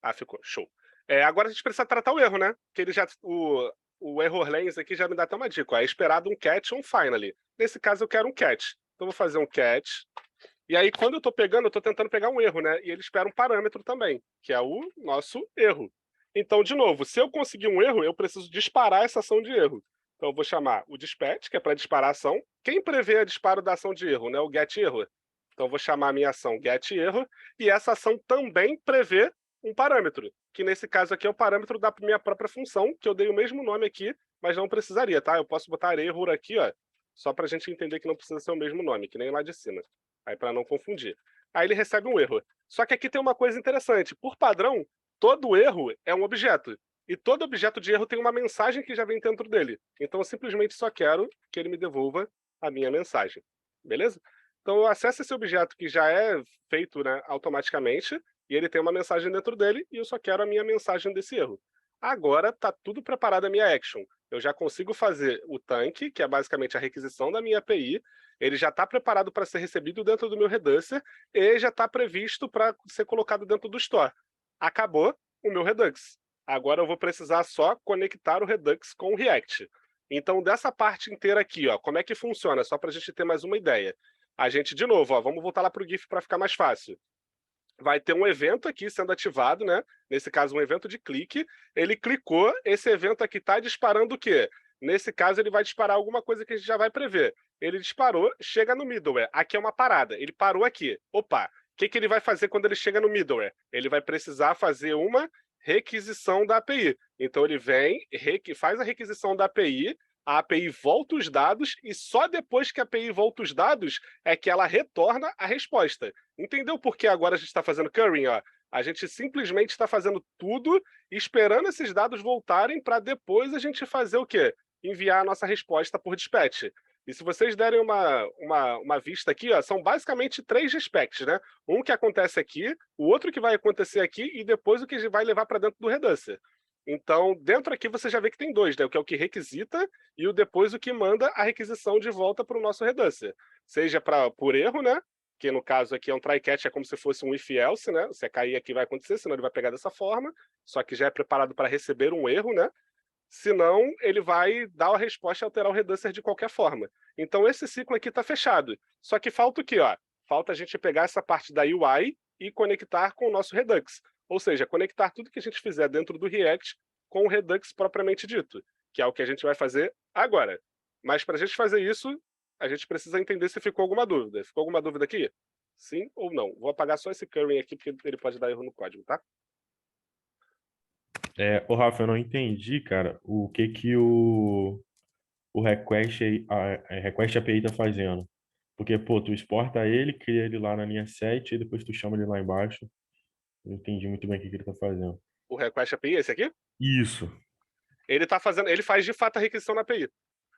Ah, ficou. Show. Agora a gente precisa tratar o erro, né? Que ele já... O error lens aqui já me dá até uma dica. É esperado um catch ou um finally. Nesse caso, eu quero um catch. Então, eu vou fazer um catch. E aí, quando eu estou pegando, eu estou tentando pegar um erro, né? E ele espera um parâmetro também, que é o nosso erro. Então, de novo, se eu conseguir um erro, eu preciso disparar essa ação de erro. Então, eu vou chamar o dispatch, que é para disparar a ação. Quem prevê o disparo da ação de erro, né? O getError. Então, eu vou chamar a minha ação getError. E essa ação também prevê um parâmetro, que nesse caso aqui é o parâmetro da minha própria função, que eu dei o mesmo nome aqui, mas não precisaria, tá? Eu posso botar error aqui, ó, só para a gente entender que não precisa ser o mesmo nome, que nem lá de cima. Aí para não confundir. Aí ele recebe um erro. Só que aqui tem uma coisa interessante. Por padrão, todo erro é um objeto. E todo objeto de erro tem uma mensagem que já vem dentro dele. Então eu simplesmente só quero que ele me devolva a minha mensagem. Beleza? Então eu acesso esse objeto que já é feito, né, automaticamente, e ele tem uma mensagem dentro dele, e eu só quero a minha mensagem desse erro. Agora está tudo preparado a minha action. Eu já consigo fazer o tanque, que é basicamente a requisição da minha API, ele já está preparado para ser recebido dentro do meu Reducer, e já está previsto para ser colocado dentro do store. Acabou o meu Redux. Agora eu vou precisar só conectar o Redux com o React. Então, dessa parte inteira aqui, ó, como é que funciona? Só para a gente ter mais uma ideia. A gente, de novo, ó, vamos voltar lá para o GIF para ficar mais fácil. Vai ter um evento aqui sendo ativado, né? Nesse caso, um evento de clique. Ele clicou, esse evento aqui está disparando o quê? Nesse caso, ele vai disparar alguma coisa que a gente já vai prever. Ele disparou, chega no middleware. Aqui é uma parada, ele parou aqui. Opa, o que ele vai fazer quando ele chega no middleware? Ele vai precisar fazer uma requisição da API. Então, ele vem, faz a requisição da API, a API volta os dados e só depois que a API volta os dados é que ela retorna a resposta. Entendeu por que agora a gente está fazendo currying? Ó? A gente simplesmente está fazendo tudo esperando esses dados voltarem para depois a gente fazer o quê? Enviar a nossa resposta por dispatch. E se vocês derem uma vista aqui, ó, são basicamente 3 dispatches, né? Um que acontece aqui, o outro que vai acontecer aqui e depois o que vai levar para dentro do Reducer. Então, dentro aqui você já vê que tem 2, né? O que é o que requisita e o depois o que manda a requisição de volta para o nosso Reducer. Seja por erro, né? Que no caso aqui é um try-catch, é como se fosse um if-else, né? Se cair aqui vai acontecer, senão ele vai pegar dessa forma, só que já é preparado para receber um erro, né? Senão ele vai dar a resposta e alterar o Reducer de qualquer forma. Então esse ciclo aqui está fechado. Só que falta o quê? Ó? Falta a gente pegar essa parte da UI e conectar com o nosso Redux. Ou seja, conectar tudo que a gente fizer dentro do React com o Redux propriamente dito, que é o que a gente vai fazer agora. Mas para a gente fazer isso, a gente precisa entender se ficou alguma dúvida. Ficou alguma dúvida aqui? Sim ou não? Vou apagar só esse currying aqui, porque ele pode dar erro no código, tá? Ô, Rafa, eu não entendi, cara, o que o request API tá fazendo. Porque, pô, tu exporta ele, cria ele lá na linha 7 e depois tu chama ele lá embaixo. Não entendi muito bem o que ele tá fazendo. O request API, esse aqui? Isso. Ele faz de fato a requisição na API.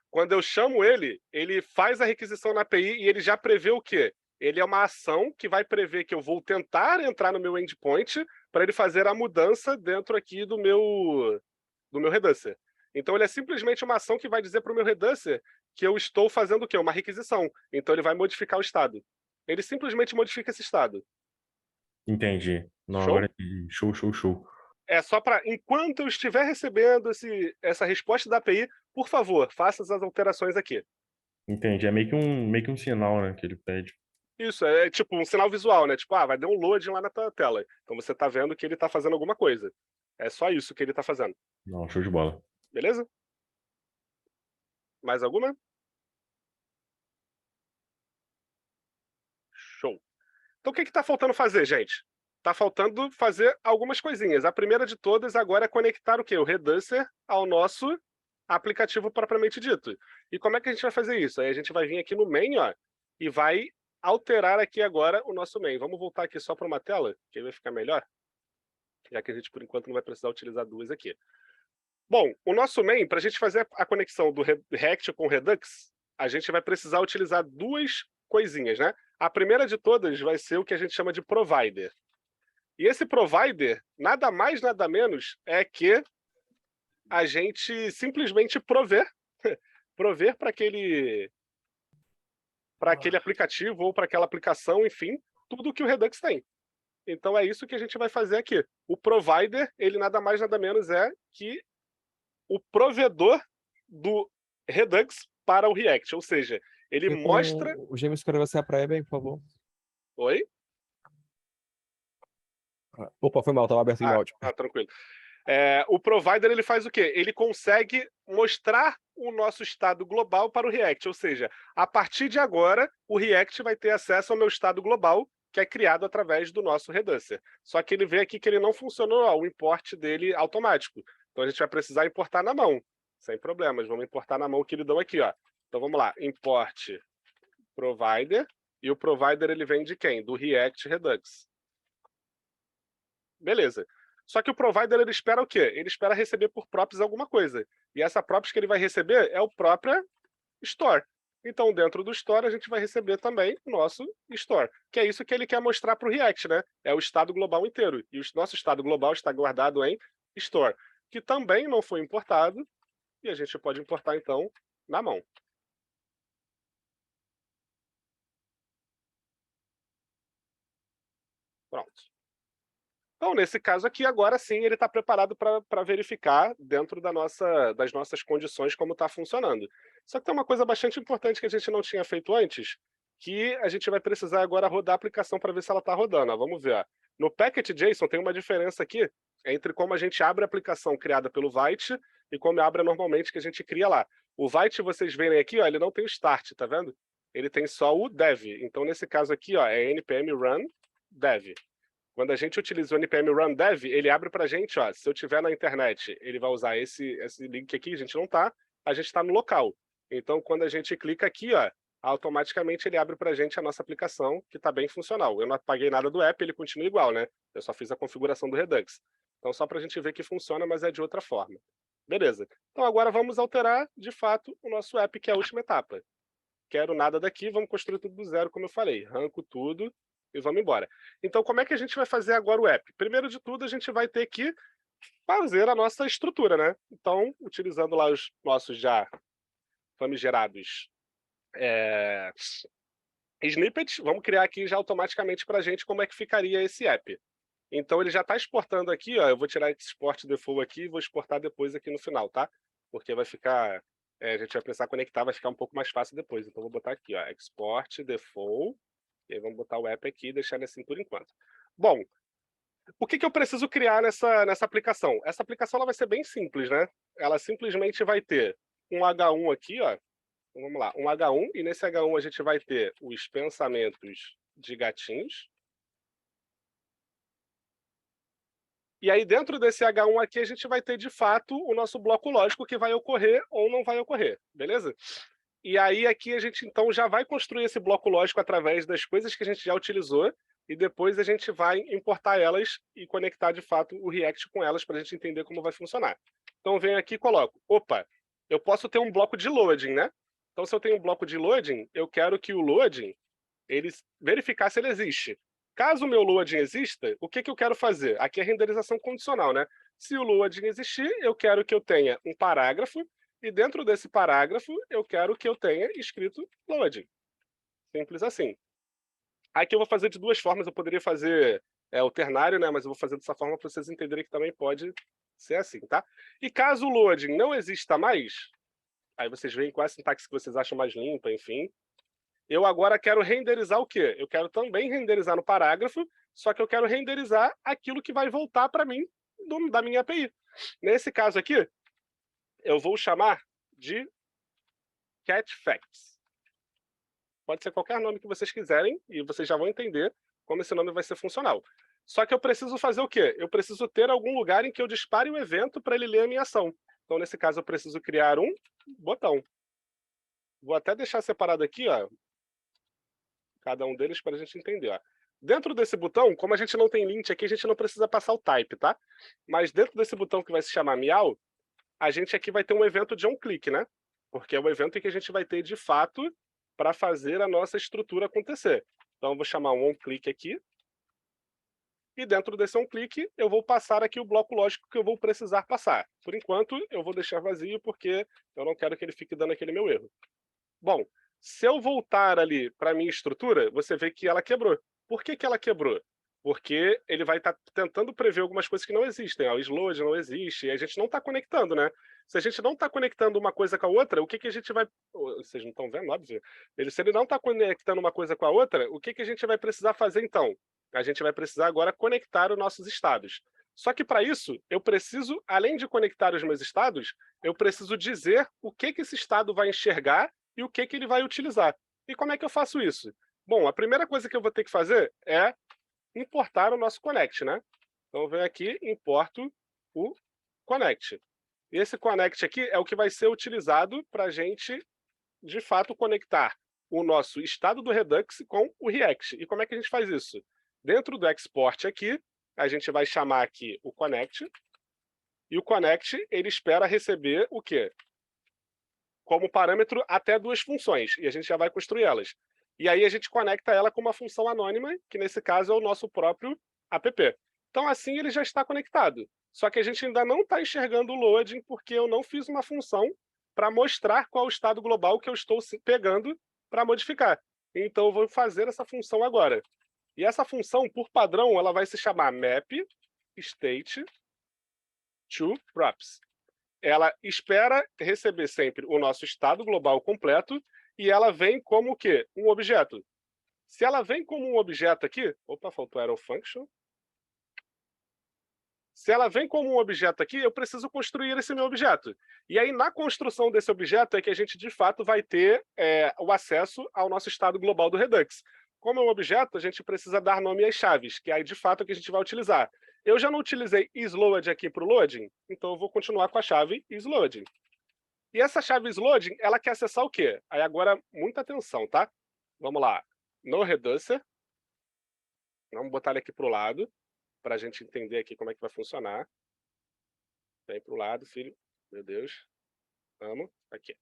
Quando eu chamo ele, ele faz a requisição na API e ele já prevê o quê? Ele é uma ação que vai prever que eu vou tentar entrar no meu endpoint para ele fazer a mudança dentro aqui do meu Reducer. Então ele é simplesmente uma ação que vai dizer para o meu Reducer que eu estou fazendo o quê? Uma requisição. Então ele vai modificar o estado. Ele simplesmente modifica esse estado. Entendi. Não, Show? agora entendi. Show. É só para, enquanto eu estiver recebendo essa resposta da API, por favor, faça as alterações aqui. Entendi. É meio que um sinal, né, que ele pede. Isso, é tipo um sinal visual, né? Tipo, vai dar um load lá na tua tela. Então você tá vendo que ele tá fazendo alguma coisa. É só isso que ele tá fazendo. Não, show de bola. Beleza? Mais alguma? Show. Então o que tá faltando fazer, gente? Tá faltando fazer algumas coisinhas. A primeira de todas agora é conectar o quê? O Reducer ao nosso aplicativo propriamente dito. E como é que a gente vai fazer isso? Aí a gente vai vir aqui no main, ó, e vai alterar aqui agora o nosso main. Vamos voltar aqui só para uma tela, que aí vai ficar melhor, já que a gente, por enquanto, não vai precisar utilizar duas aqui. Bom, o nosso main, para a gente fazer a conexão do React com o Redux, a gente vai precisar utilizar duas coisinhas, né? A primeira de todas vai ser o que a gente chama de provider. E esse provider, nada mais, nada menos, é que a gente simplesmente prover para aquele aplicativo ou para aquela aplicação, enfim, tudo que o Redux tem. Então é isso que a gente vai fazer aqui. O provider, ele nada mais, nada menos é que o provedor do Redux para o React, ou seja, ele mostra... O Gêmeo escreveu você para aí, por favor. Oi? Opa, foi mal, estava aberto em áudio. Tranquilo. O provider, ele faz o quê? Ele consegue mostrar o nosso estado global para o React, ou seja, a partir de agora, o React vai ter acesso ao meu estado global, que é criado através do nosso Reducer. Só que ele vê aqui que ele não funcionou, o import dele automático. Então a gente vai precisar importar na mão, sem problemas. Vamos importar na mão que ele dão aqui, ó. Então vamos lá, import provider, e o provider ele vem de quem? Do React Redux. Beleza. Só que o provider ele espera o quê? Ele espera receber por props alguma coisa. E essa props que ele vai receber é o próprio store. Então, dentro do store, a gente vai receber também o nosso store, que é isso que ele quer mostrar para o React, né? É o estado global inteiro. E o nosso estado global está guardado em store, que também não foi importado, e a gente pode importar, então, na mão. Pronto. Então, nesse caso aqui, agora sim, ele está preparado para verificar dentro das nossas condições como está funcionando. Só que tem uma coisa bastante importante que a gente não tinha feito antes, que a gente vai precisar agora rodar a aplicação para ver se ela está rodando. Ó, vamos ver. Ó. No Packet.json tem uma diferença aqui entre como a gente abre a aplicação criada pelo Vite e como abre normalmente que a gente cria lá. O Vite, vocês verem aqui, ó, ele não tem o start, tá vendo? Ele tem só o dev. Então, nesse caso aqui, ó, é npm run dev. Quando a gente utiliza o npm run dev, ele abre para a gente, ó, se eu tiver na internet, ele vai usar esse link aqui, a gente não tá, a gente está no local. Então, quando a gente clica aqui, ó, automaticamente ele abre para a gente a nossa aplicação, que está bem funcional. Eu não apaguei nada do app, ele continua igual, né? Eu só fiz a configuração do Redux. Então, só para a gente ver que funciona, mas é de outra forma. Beleza. Então, agora vamos alterar, de fato, o nosso app, que é a última etapa. Quero nada daqui, vamos construir tudo do zero, como eu falei. Arranco tudo e vamos embora. Então, como é que a gente vai fazer agora o app? Primeiro de tudo, a gente vai ter que fazer a nossa estrutura, né? Então, utilizando lá os nossos já famigerados snippets, vamos criar aqui já automaticamente para a gente como é que ficaria esse app. Então, ele já está exportando aqui, ó, eu vou tirar esse export default aqui e vou exportar depois aqui no final, tá? Porque vai ficar, a gente vai precisar conectar, vai ficar um pouco mais fácil depois. Então, vou botar aqui, ó, export default, e aí vamos botar o app aqui e deixar ele assim por enquanto. Bom, o que eu preciso criar nessa aplicação? Essa aplicação ela vai ser bem simples, né? Ela simplesmente vai ter um H1 aqui, ó. Então, vamos lá, um H1, e nesse H1 a gente vai ter os pensamentos de gatinhos. E aí, dentro desse H1 aqui, a gente vai ter, de fato, o nosso bloco lógico que vai ocorrer ou não vai ocorrer, beleza? E aí, aqui, a gente, então, já vai construir esse bloco lógico através das coisas que a gente já utilizou, e depois a gente vai importar elas e conectar, de fato, o React com elas para a gente entender como vai funcionar. Então, eu venho aqui e coloco, opa, eu posso ter um bloco de loading, né? Então, se eu tenho um bloco de loading, eu quero que o loading, ele verificar se ele existe. Caso o meu loading exista, o que eu quero fazer? Aqui é renderização condicional, né? Se o loading existir, eu quero que eu tenha um parágrafo, e dentro desse parágrafo, eu quero que eu tenha escrito loading. Simples assim. Aqui eu vou fazer de duas formas, eu poderia fazer o ternário, né? Mas eu vou fazer dessa forma para vocês entenderem que também pode ser assim, tá? E caso o loading não exista mais, aí vocês veem qual é a sintaxe que vocês acham mais limpa, enfim. Eu agora quero renderizar o quê? Eu quero também renderizar no parágrafo, só que eu quero renderizar aquilo que vai voltar para mim da minha API. Nesse caso aqui, eu vou chamar de catFacts. Pode ser qualquer nome que vocês quiserem, e vocês já vão entender como esse nome vai ser funcional. Só que eu preciso fazer o quê? Eu preciso ter algum lugar em que eu dispare o evento para ele ler a minha ação. Então, nesse caso, eu preciso criar um botão. Vou até deixar separado aqui, ó, cada um deles para a gente entender. Ó. Dentro desse botão, como a gente não tem lint aqui, a gente não precisa passar o type, tá? Mas dentro desse botão que vai se chamar meow, a gente aqui vai ter um evento de onClick, né? Porque é o evento em que a gente vai ter, de fato, para fazer a nossa estrutura acontecer. Então, eu vou chamar um onClick aqui. E dentro desse onClick, eu vou passar aqui o bloco lógico que eu vou precisar passar. Por enquanto, eu vou deixar vazio, porque eu não quero que ele fique dando aquele meu erro. Bom, se eu voltar ali para a minha estrutura, você vê que ela quebrou. Por que ela quebrou? Porque ele vai estar tentando prever algumas coisas que não existem. O slow não existe, e a gente não está conectando, né? Se a gente não está conectando uma coisa com a outra, o que a gente vai... Vocês não estão vendo, óbvio. Se ele não está conectando uma coisa com a outra, o que a gente vai precisar fazer, então? A gente vai precisar agora conectar os nossos estados. Só que para isso, eu preciso, além de conectar os meus estados, eu preciso dizer o que esse estado vai enxergar e o que ele vai utilizar. E como é que eu faço isso? Bom, a primeira coisa que eu vou ter que fazer é importar o nosso connect, né? Então eu venho aqui, importo o connect. E esse connect aqui é o que vai ser utilizado para a gente, de fato, conectar o nosso estado do Redux com o React. E como é que a gente faz isso? Dentro do export aqui, a gente vai chamar aqui o connect, e o connect, ele espera receber o quê? Como parâmetro até duas funções, e a gente já vai construir elas. E aí a gente conecta ela com uma função anônima, que nesse caso é o nosso próprio app. Então assim ele já está conectado. Só que a gente ainda não está enxergando o loading, porque eu não fiz uma função para mostrar qual o estado global que eu estou pegando para modificar. Então eu vou fazer essa função agora. E essa função, por padrão, ela vai se chamar map state to props. Ela espera receber sempre o nosso estado global completo e ela vem como o quê? Um objeto. Se ela vem como um objeto aqui... Opa, faltou arrow function. Se ela vem como um objeto aqui, eu preciso construir esse meu objeto. E aí, na construção desse objeto, é que a gente, de fato, vai ter o acesso ao nosso estado global do Redux. Como é um objeto, a gente precisa dar nome às chaves, que aí, de fato, é o que a gente vai utilizar. Eu já não utilizei isLoad aqui para o loading, então eu vou continuar com a chave isLoad. E essa chave isLoading, ela quer acessar o quê? Aí agora, muita atenção, tá? Vamos lá. No Reducer. Vamos botar ele aqui para o lado, para a gente entender aqui como é que vai funcionar. Vem para o lado, filho. Meu Deus. Vamos. Aqui.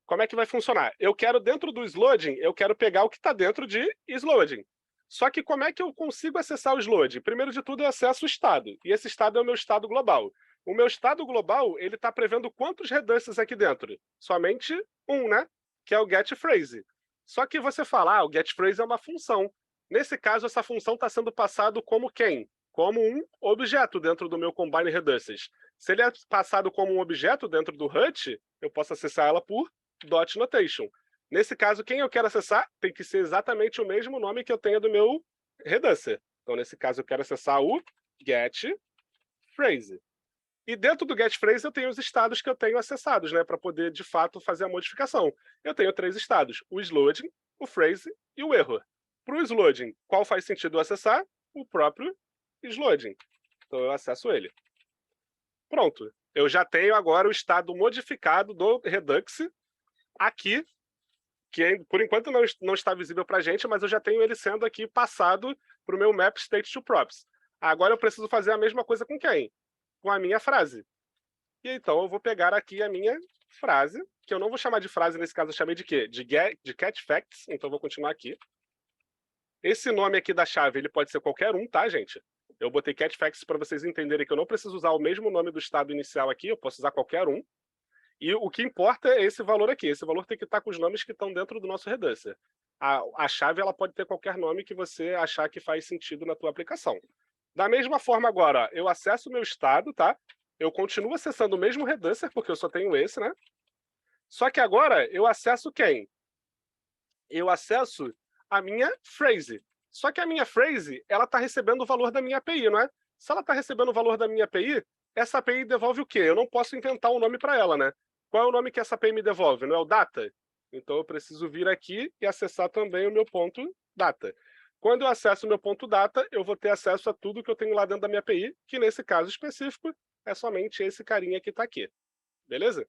Como é que vai funcionar? Eu quero, dentro do isLoading, eu quero pegar o que está dentro de isLoading. Só que como é que eu consigo acessar o isLoading? Primeiro de tudo, eu acesso o estado. E esse estado é o meu estado global. O meu estado global, ele está prevendo quantos reducers aqui dentro? Somente um, né? Que é o getPhrase. Só que você fala, o getPhrase é uma função. Nesse caso, essa função está sendo passado como quem? Como um objeto dentro do meu Combine Reducers. Se ele é passado como um objeto dentro do HUT, eu posso acessar ela por dot notation. Nesse caso, quem eu quero acessar tem que ser exatamente o mesmo nome que eu tenho do meu Reducer. Então, nesse caso, eu quero acessar o getPhrase. E dentro do getPhrase eu tenho os estados que eu tenho acessados, né, para poder, de fato, fazer a modificação. Eu tenho 3 estados, o isLoading, o phrase e o error. Para o isLoading, qual faz sentido eu acessar? O próprio isLoading. Então eu acesso ele. Pronto. Eu já tenho agora o estado modificado do Redux aqui, que por enquanto não está visível para a gente, mas eu já tenho ele sendo aqui passado para o meu map state to props. Agora eu preciso fazer a mesma coisa com quem? Com a minha frase. E então eu vou pegar aqui a minha frase, que eu não vou chamar de frase nesse caso, eu chamei de quê? De catch facts, então eu vou continuar aqui. Esse nome aqui da chave, ele pode ser qualquer um, tá, gente? Eu botei catch facts para vocês entenderem que eu não preciso usar o mesmo nome do estado inicial aqui, eu posso usar qualquer um. E o que importa é esse valor aqui. Esse valor tem que estar com os nomes que estão dentro do nosso Reducer. A chave ela pode ter qualquer nome que você achar que faz sentido na tua aplicação. Da mesma forma agora, eu acesso o meu estado, tá? Eu continuo acessando o mesmo Reducer, porque eu só tenho esse, né? Só que agora eu acesso quem? Eu acesso a minha phrase. Só que a minha phrase, ela está recebendo o valor da minha API, não é? Se ela está recebendo o valor da minha API, essa API devolve o quê? Eu não posso inventar um nome para ela, né? Qual é o nome que essa API me devolve? Não é o data? Então eu preciso vir aqui e acessar também o meu ponto data. Quando eu acesso o meu ponto data, eu vou ter acesso a tudo que eu tenho lá dentro da minha API, que nesse caso específico é somente esse carinha que está aqui. Beleza?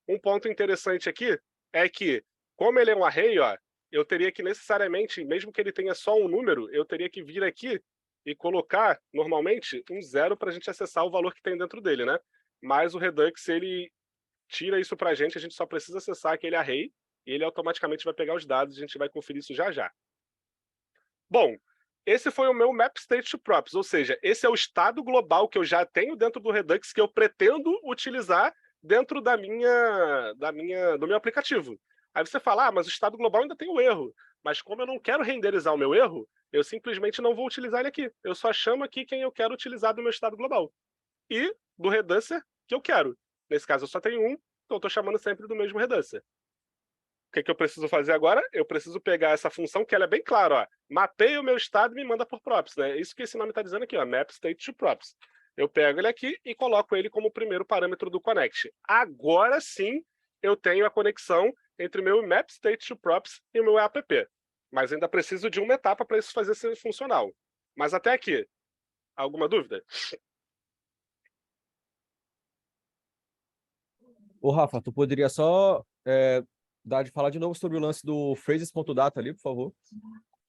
Um ponto interessante aqui é que, como ele é um array, ó, eu teria que necessariamente, mesmo que ele tenha só um número, eu teria que vir aqui e colocar, normalmente, um 0 para a gente acessar o valor que tem dentro dele, né? Mas o Redux, ele tira isso para a gente só precisa acessar aquele array e ele automaticamente vai pegar os dados, a gente vai conferir isso já já. Bom, esse foi o meu map state to props, ou seja, esse é o estado global que eu já tenho dentro do Redux que eu pretendo utilizar dentro do meu aplicativo. Aí você fala, mas o estado global ainda tem o erro. Mas como eu não quero renderizar o meu erro, eu simplesmente não vou utilizar ele aqui. Eu só chamo aqui quem eu quero utilizar do meu estado global. E do Reducer que eu quero. Nesse caso eu só tenho um, então eu estou chamando sempre do mesmo Reducer. O que eu preciso fazer agora? Eu preciso pegar essa função que ela é bem clara, ó. Mapeia o meu estado e me manda por props, né? É isso que esse nome está dizendo aqui, ó, map state to props. Eu pego ele aqui e coloco ele como primeiro parâmetro do connect. Agora sim eu tenho a conexão entre o meu map state to props e o meu app. Mas ainda preciso de uma etapa para isso fazer ser funcional. Mas até aqui, alguma dúvida? Ô, Rafa, tu poderia só falar de novo sobre o lance do phrases.data ali, por favor?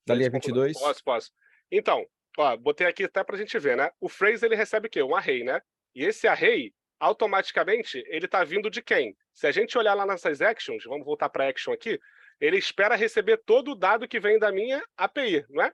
Da linha 22. Posso. Então, ó, botei aqui até para a gente ver, né? O phrase, ele recebe o quê? Um array, né? E esse array, automaticamente, ele está vindo de quem? Se a gente olhar lá nessas actions, vamos voltar para a action aqui, ele espera receber todo o dado que vem da minha API, não é?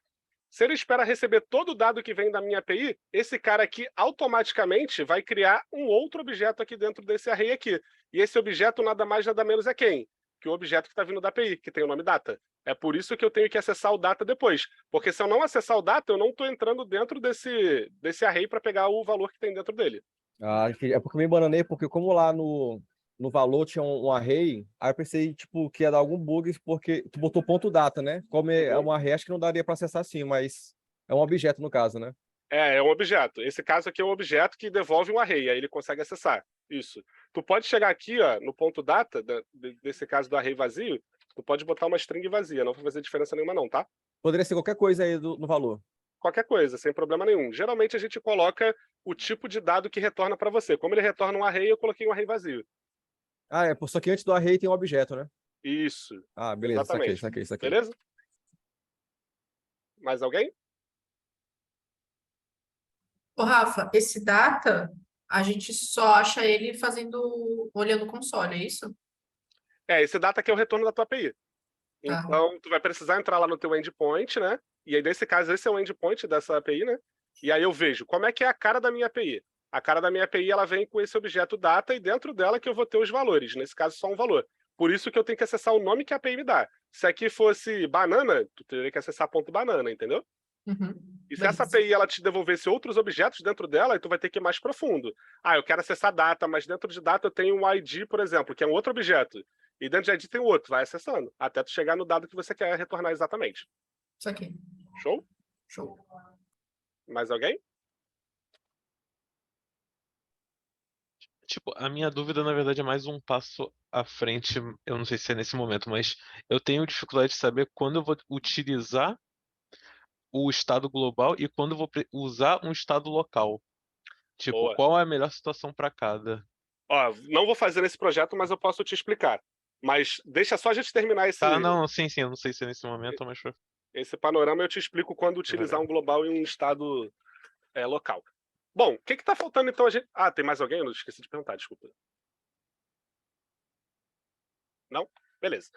Se ele espera receber todo o dado que vem da minha API, esse cara aqui automaticamente vai criar um outro objeto aqui dentro desse array aqui. E esse objeto nada mais nada menos é quem? Que o objeto que está vindo da API, que tem o nome data. É por isso que eu tenho que acessar o data depois. Porque se eu não acessar o data, eu não estou entrando dentro desse array para pegar o valor que tem dentro dele. Ah, é porque eu me bananei, porque como lá no valor tinha um array, aí eu pensei, tipo, que ia dar algum bug, porque tu botou ponto data, né? Como é um array, acho que não daria para acessar assim, mas é um objeto no caso, né? É um objeto. Esse caso aqui é um objeto que devolve um array, aí ele consegue acessar. Isso. Tu pode chegar aqui, ó, no ponto data, desse caso do array vazio, tu pode botar uma string vazia, não vai fazer diferença nenhuma não, tá? Poderia ser qualquer coisa aí no valor. Qualquer coisa, sem problema nenhum. Geralmente a gente coloca o tipo de dado que retorna para você. Como ele retorna um array, eu coloquei um array vazio. Só que antes do array tem um objeto, né? Isso, Ah, beleza, exatamente. saquei. Beleza? Mais alguém? Ô, Rafa, esse data, a gente só acha ele olhando o console, é isso? Esse data aqui é o retorno da tua API. Tá. Então, tu vai precisar entrar lá no teu endpoint, né? E aí, nesse caso, esse é o endpoint dessa API, né? E aí eu vejo como é que é a cara da minha API. A cara da minha API, ela vem com esse objeto data e dentro dela que eu vou ter os valores. Nesse caso, só um valor. Por isso que eu tenho que acessar o nome que a API me dá. Se aqui fosse banana, tu teria que acessar ponto banana, entendeu? Uhum. E se essa Beleza. API ela te devolvesse outros objetos dentro dela, aí tu vai ter que ir mais profundo. Eu quero acessar data, mas dentro de data eu tenho um ID, por exemplo, que é um outro objeto. E dentro de ID tem outro, vai acessando, até tu chegar no dado que você quer retornar exatamente. Isso aqui. Show? Show. Mais alguém? Tipo, a minha dúvida, na verdade, é mais um passo à frente. Eu não sei se é nesse momento, mas eu tenho dificuldade de saber quando eu vou utilizar o estado global e quando eu vou usar um estado local. Tipo, Boa. qual é a melhor situação para cada? Não vou fazer nesse projeto, mas eu posso te explicar. Mas deixa só a gente terminar esse, Tá, não, sim, eu não sei se é nesse momento, mas foi. esse panorama, eu te explico quando utilizar um global e um estado local. Bom, o que está faltando então a gente... tem mais alguém? Eu não esqueci de perguntar, desculpa. Não? Beleza.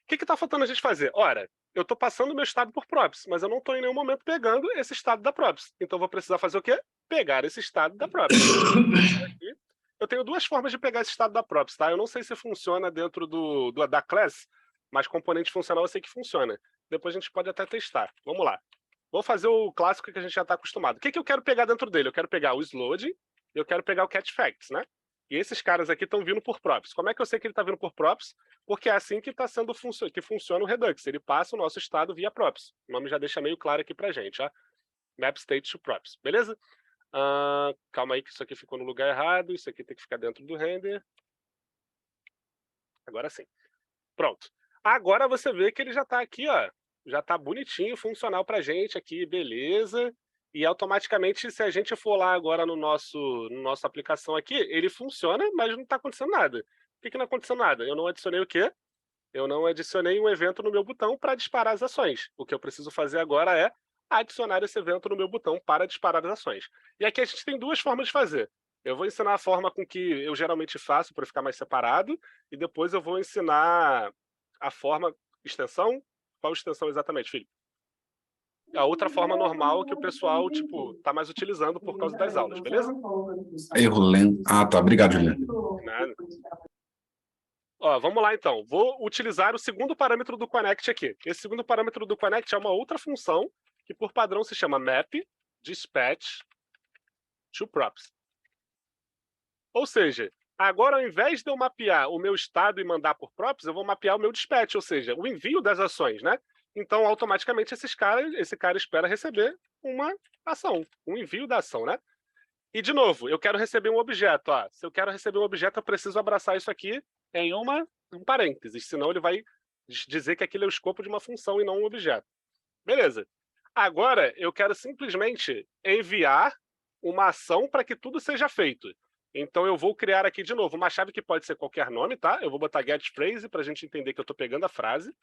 O que está faltando a gente fazer? Ora, eu estou passando o meu estado por props, mas eu não estou em nenhum momento pegando esse estado da props. Então eu vou precisar fazer o quê? Pegar esse estado da props. Aqui, eu tenho duas formas de pegar esse estado da props, tá? Eu não sei se funciona dentro da class, mas componente funcional eu sei que funciona. Depois a gente pode até testar. Vamos lá. Vou fazer o clássico que a gente já está acostumado. O que eu quero pegar dentro dele? Eu quero pegar o Slode e eu quero pegar o Catch Facts, né? E esses caras aqui estão vindo por props. Como é que eu sei que ele está vindo por props? Porque é assim que está sendo que funciona o Redux. Ele passa o nosso estado via props. O nome já deixa meio claro aqui pra gente, ó. Map state to props, beleza? Calma aí que isso aqui ficou no lugar errado. Isso aqui tem que ficar dentro do render. Agora sim. Pronto. Agora você vê que ele já está aqui, ó. Já está bonitinho, funcional pra gente aqui, beleza. E automaticamente, se a gente for lá agora no nossa aplicação aqui, ele funciona, mas não está acontecendo nada. Por que não aconteceu nada? Eu não adicionei o quê? Eu não adicionei um evento no meu botão para disparar as ações. O que eu preciso fazer agora é adicionar esse evento no meu botão para disparar as ações. E aqui a gente tem duas formas de fazer. Eu vou ensinar a forma com que eu geralmente faço para ficar mais separado, e depois eu vou ensinar a forma extensão. Qual extensão exatamente, filho? A outra forma normal que o pessoal, tá mais utilizando por causa das aulas, beleza? Erro lento. Tá. Obrigado, Juliano. Nada. Vamos lá então. Vou utilizar o segundo parâmetro do connect aqui. Esse segundo parâmetro do connect é uma outra função que por padrão se chama map dispatch to props. Ou seja, agora ao invés de eu mapear o meu estado e mandar por props, eu vou mapear o meu dispatch, ou seja, o envio das ações, né? Então, automaticamente, esse cara espera receber uma ação, um envio da ação, né? E, de novo, eu quero receber um objeto. Se eu quero receber um objeto, eu preciso abraçar isso aqui em um parênteses, senão ele vai dizer que aquilo é o escopo de uma função e não um objeto. Beleza. Agora, eu quero simplesmente enviar uma ação para que tudo seja feito. Então, eu vou criar aqui, de novo, uma chave que pode ser qualquer nome, tá? Eu vou botar getPhrase para a gente entender que eu estou pegando a frase.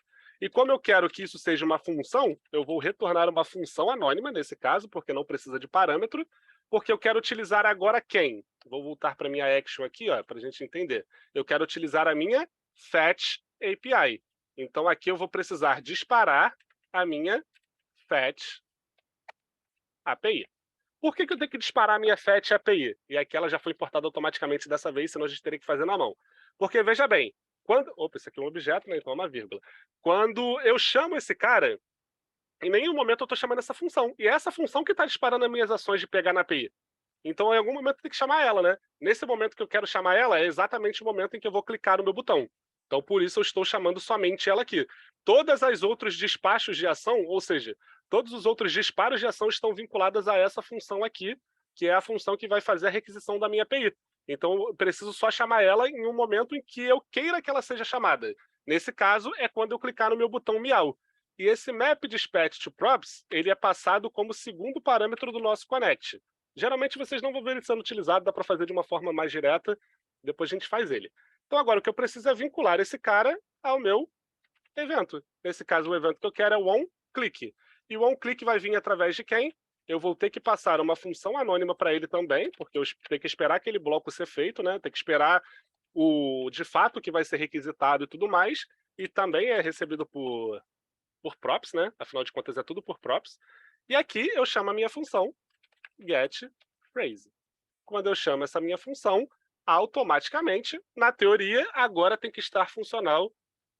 E como eu quero que isso seja uma função, eu vou retornar uma função anônima, nesse caso, porque não precisa de parâmetro, porque eu quero utilizar agora quem? Vou voltar para a minha action aqui, para a gente entender. Eu quero utilizar a minha Fetch API. Então, aqui eu vou precisar disparar a minha Fetch API. Por que eu tenho que disparar a minha Fetch API? E aqui ela já foi importada automaticamente dessa vez, senão a gente teria que fazer na mão. Porque, veja bem, isso aqui é um objeto, né? Então é uma vírgula. Quando eu chamo esse cara, em nenhum momento eu estou chamando essa função. E é essa função que está disparando as minhas ações de pegar na API. Então, em algum momento, eu tenho que chamar ela, né? Nesse momento que eu quero chamar ela, é exatamente o momento em que eu vou clicar no meu botão. Então, por isso, eu estou chamando somente ela aqui. Todas as outros despachos de ação, ou seja, todos os outros disparos de ação estão vinculados a essa função aqui, que é a função que vai fazer a requisição da minha API. Então, eu preciso só chamar ela em um momento em que eu queira que ela seja chamada. Nesse caso, é quando eu clicar no meu botão meow. E esse map dispatch to props, ele é passado como segundo parâmetro do nosso connect. Geralmente, vocês não vão ver ele sendo utilizado, dá para fazer de uma forma mais direta, depois a gente faz ele. Então agora o que eu preciso é vincular esse cara ao meu evento. Nesse caso, o evento que eu quero é o onClick. E o onClick vai vir através de quem? Eu vou ter que passar uma função anônima para ele também, porque eu tenho que esperar aquele bloco ser feito, né? Tem que esperar de fato que vai ser requisitado e tudo mais, e também é recebido por props, né? Afinal de contas é tudo por props. E aqui eu chamo a minha função getPhrase. Quando eu chamo essa minha função, automaticamente, na teoria, agora tem que estar funcional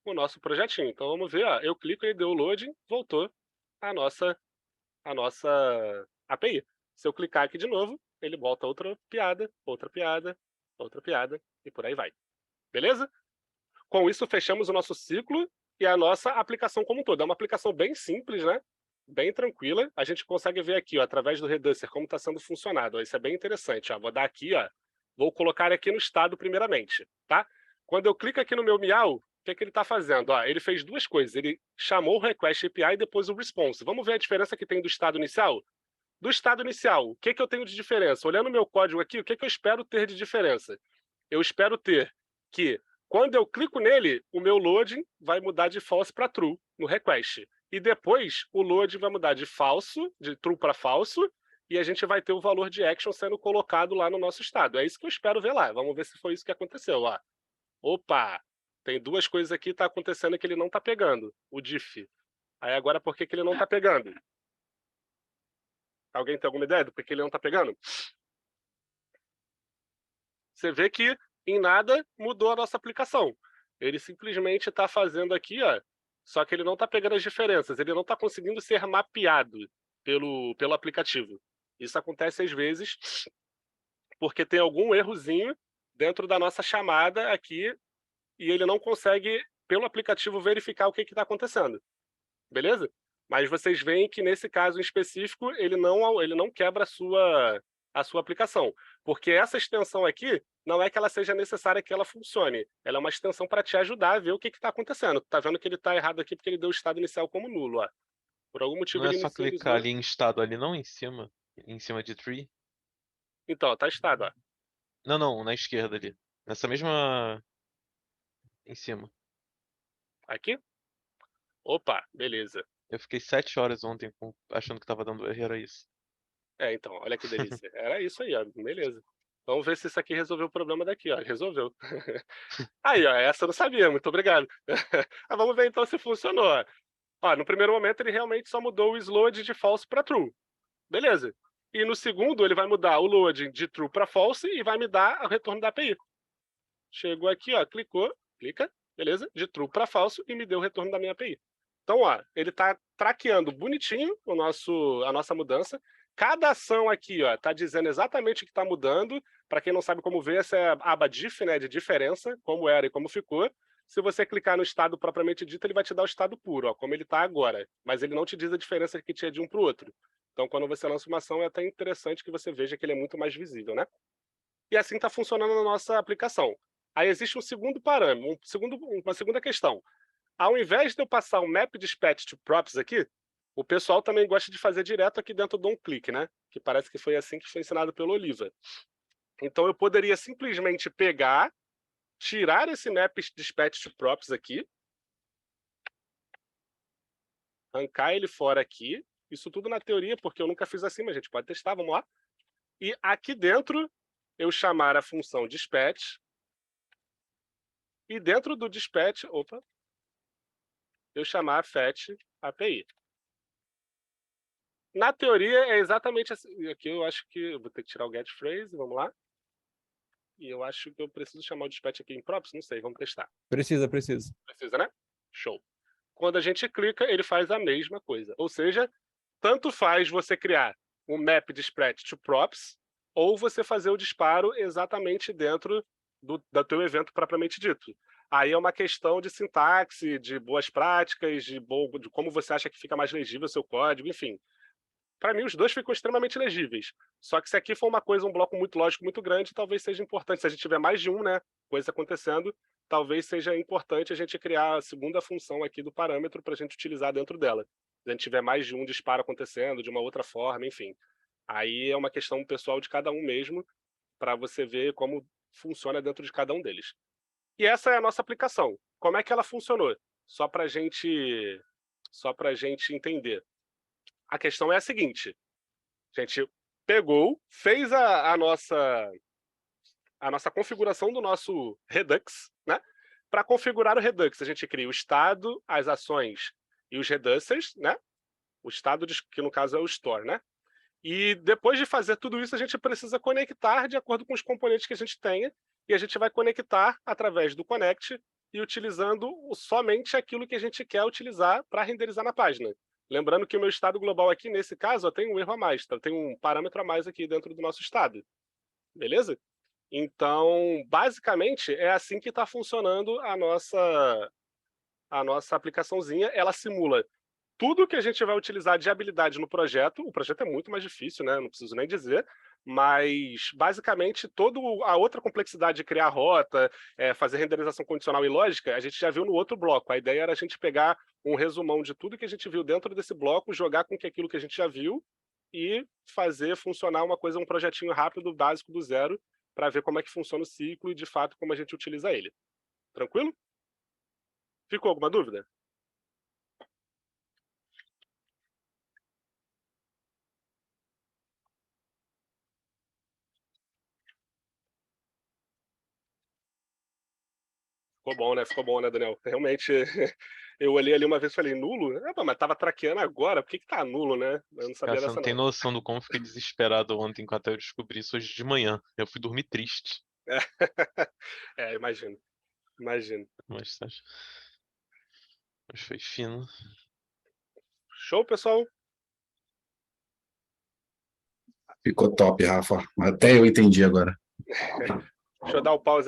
o nosso projetinho. Então vamos ver, ó, eu clico, ele deu o loading, voltou a nossa API. Se eu clicar aqui de novo, ele volta outra piada, outra piada, outra piada, e por aí vai. Beleza? Com isso, fechamos o nosso ciclo e a nossa aplicação como um todo. É uma aplicação bem simples, né? Bem tranquila. A gente consegue ver aqui, ó, através do Reducer, como está sendo funcionado. Ó, isso é bem interessante. Ó. Vou dar aqui, ó. Vou colocar aqui no estado primeiramente, tá? Quando eu clico aqui no meu Miau, o que ele está fazendo? Ó, ele fez duas coisas. Ele chamou o request API e depois o response. Vamos ver a diferença que tem do estado inicial? Do estado inicial, o que eu tenho de diferença? Olhando o meu código aqui, o que eu espero ter de diferença? Eu espero ter que, quando eu clico nele, o meu loading vai mudar de false para true no request. E depois, o loading vai mudar de true para falso, e a gente vai ter o valor de action sendo colocado lá no nosso estado. É isso que eu espero ver lá. Vamos ver se foi isso que aconteceu. Ó. Opa! Tem duas coisas aqui que está acontecendo que ele não está pegando. O diff. Aí agora, por que ele não está pegando? Alguém tem alguma ideia do porquê ele não está pegando? Você vê que em nada mudou a nossa aplicação. Ele simplesmente está fazendo aqui, ó, só que ele não está pegando as diferenças, ele não está conseguindo ser mapeado pelo aplicativo. Isso acontece às vezes porque tem algum errozinho dentro da nossa chamada aqui e ele não consegue, pelo aplicativo, verificar o que está acontecendo. Beleza? Mas vocês veem que nesse caso em específico ele não quebra a sua aplicação, porque essa extensão aqui não é que ela seja necessária que ela funcione, ela é uma extensão para te ajudar a ver o que está acontecendo. Tá vendo que ele está errado aqui porque ele deu o estado inicial como nulo, ó. Por algum motivo Não é ele só inicializou. clicar ali em estado ali, não em cima de tree? Então, ó, tá estado, ó. Não, na esquerda ali. Nessa mesma... Em cima. Aqui? Opa, beleza. Eu fiquei 7 horas ontem achando que tava dando erro, era isso. Então, olha que delícia. Era isso aí, ó. Beleza. Vamos ver se isso aqui resolveu o problema daqui, ó. Resolveu. Aí, ó, essa eu não sabia, muito obrigado. Mas vamos ver então se funcionou. Ó, no primeiro momento ele realmente só mudou o sload de false para true. Beleza. E no segundo ele vai mudar o loading de true para false e vai me dar o retorno da API. Chegou aqui, ó, clica, beleza? De true para falso e me deu o retorno da minha API. Então, ó, ele está traqueando bonitinho a nossa mudança. Cada ação aqui, ó, tá dizendo exatamente o que está mudando. Para quem não sabe como ver, essa é a aba diff, né, de diferença, como era e como ficou. Se você clicar no estado propriamente dito, ele vai te dar o estado puro, ó, como ele está agora. Mas ele não te diz a diferença que tinha de um para o outro. Então, quando você lança uma ação, é até interessante que você veja que ele é muito mais visível, né? E assim está funcionando a nossa aplicação. Aí existe um segundo parâmetro, uma segunda questão. Ao invés de eu passar um map dispatch to props aqui, o pessoal também gosta de fazer direto aqui dentro do onClick, né? Que parece que foi assim que foi ensinado pelo Oliva. Então eu poderia simplesmente pegar, tirar esse map dispatch to props aqui, arrancar ele fora aqui, isso tudo na teoria, porque eu nunca fiz assim, mas a gente pode testar, vamos lá. E aqui dentro eu chamar a função dispatch, e dentro do dispatch, eu chamar a fetch API. Na teoria é exatamente assim. Aqui eu acho que eu vou ter que tirar o getPhrase, vamos lá. E eu acho que eu preciso chamar o dispatch aqui em props, não sei, vamos testar. Precisa. Precisa, né? Show. Quando a gente clica, ele faz a mesma coisa. Ou seja, tanto faz você criar um map dispatch to props, ou você fazer o disparo exatamente dentro do teu evento propriamente dito. Aí é uma questão de sintaxe, de boas práticas, de como você acha que fica mais legível o seu código, enfim. Para mim, os dois ficam extremamente legíveis. Só que se aqui for um bloco muito lógico, muito grande, talvez seja importante. Se a gente tiver mais de um, né, coisa acontecendo, talvez seja importante a gente criar a segunda função aqui do parâmetro para a gente utilizar dentro dela. Se a gente tiver mais de um disparo acontecendo, de uma outra forma, enfim. Aí é uma questão pessoal de cada um mesmo, para você ver como funciona dentro de cada um deles. E essa é a nossa aplicação. Como é que ela funcionou? Só para a gente entender. A questão é a seguinte: a gente pegou, fez a nossa configuração do nosso Redux, né? Para configurar o Redux, a gente cria o estado, as ações e os reducers, né? O estado, que no caso é o store, né? E depois de fazer tudo isso, a gente precisa conectar de acordo com os componentes que a gente tenha, e a gente vai conectar através do connect e utilizando somente aquilo que a gente quer utilizar para renderizar na página. Lembrando que o meu estado global aqui, nesse caso, tem um erro a mais, tá? Tem um parâmetro a mais aqui dentro do nosso estado. Beleza? Então, basicamente, é assim que está funcionando a nossa aplicaçãozinha. Ela simula tudo que a gente vai utilizar de habilidade no projeto. O projeto é muito mais difícil, né? Não preciso nem dizer. Mas, basicamente, toda a outra complexidade de criar rota, fazer renderização condicional e lógica, a gente já viu no outro bloco. A ideia era a gente pegar um resumão de tudo que a gente viu dentro desse bloco, jogar com aquilo que a gente já viu e fazer funcionar uma coisa, um projetinho rápido, básico, do zero, para ver como é que funciona o ciclo e, de fato, como a gente utiliza ele. Tranquilo? Ficou alguma dúvida? Ficou bom, né, Daniel? Realmente, eu olhei ali uma vez e falei, nulo? Mas tava traqueando agora, por que tá nulo, né? Eu não sabia Cara, você dessa não tem não. noção do como fiquei desesperado ontem até eu descobrir isso hoje de manhã. Eu fui dormir triste. Imagino. Mas foi fino. Show, pessoal? Ficou top, Rafa. Até eu entendi agora. Deixa eu dar o pause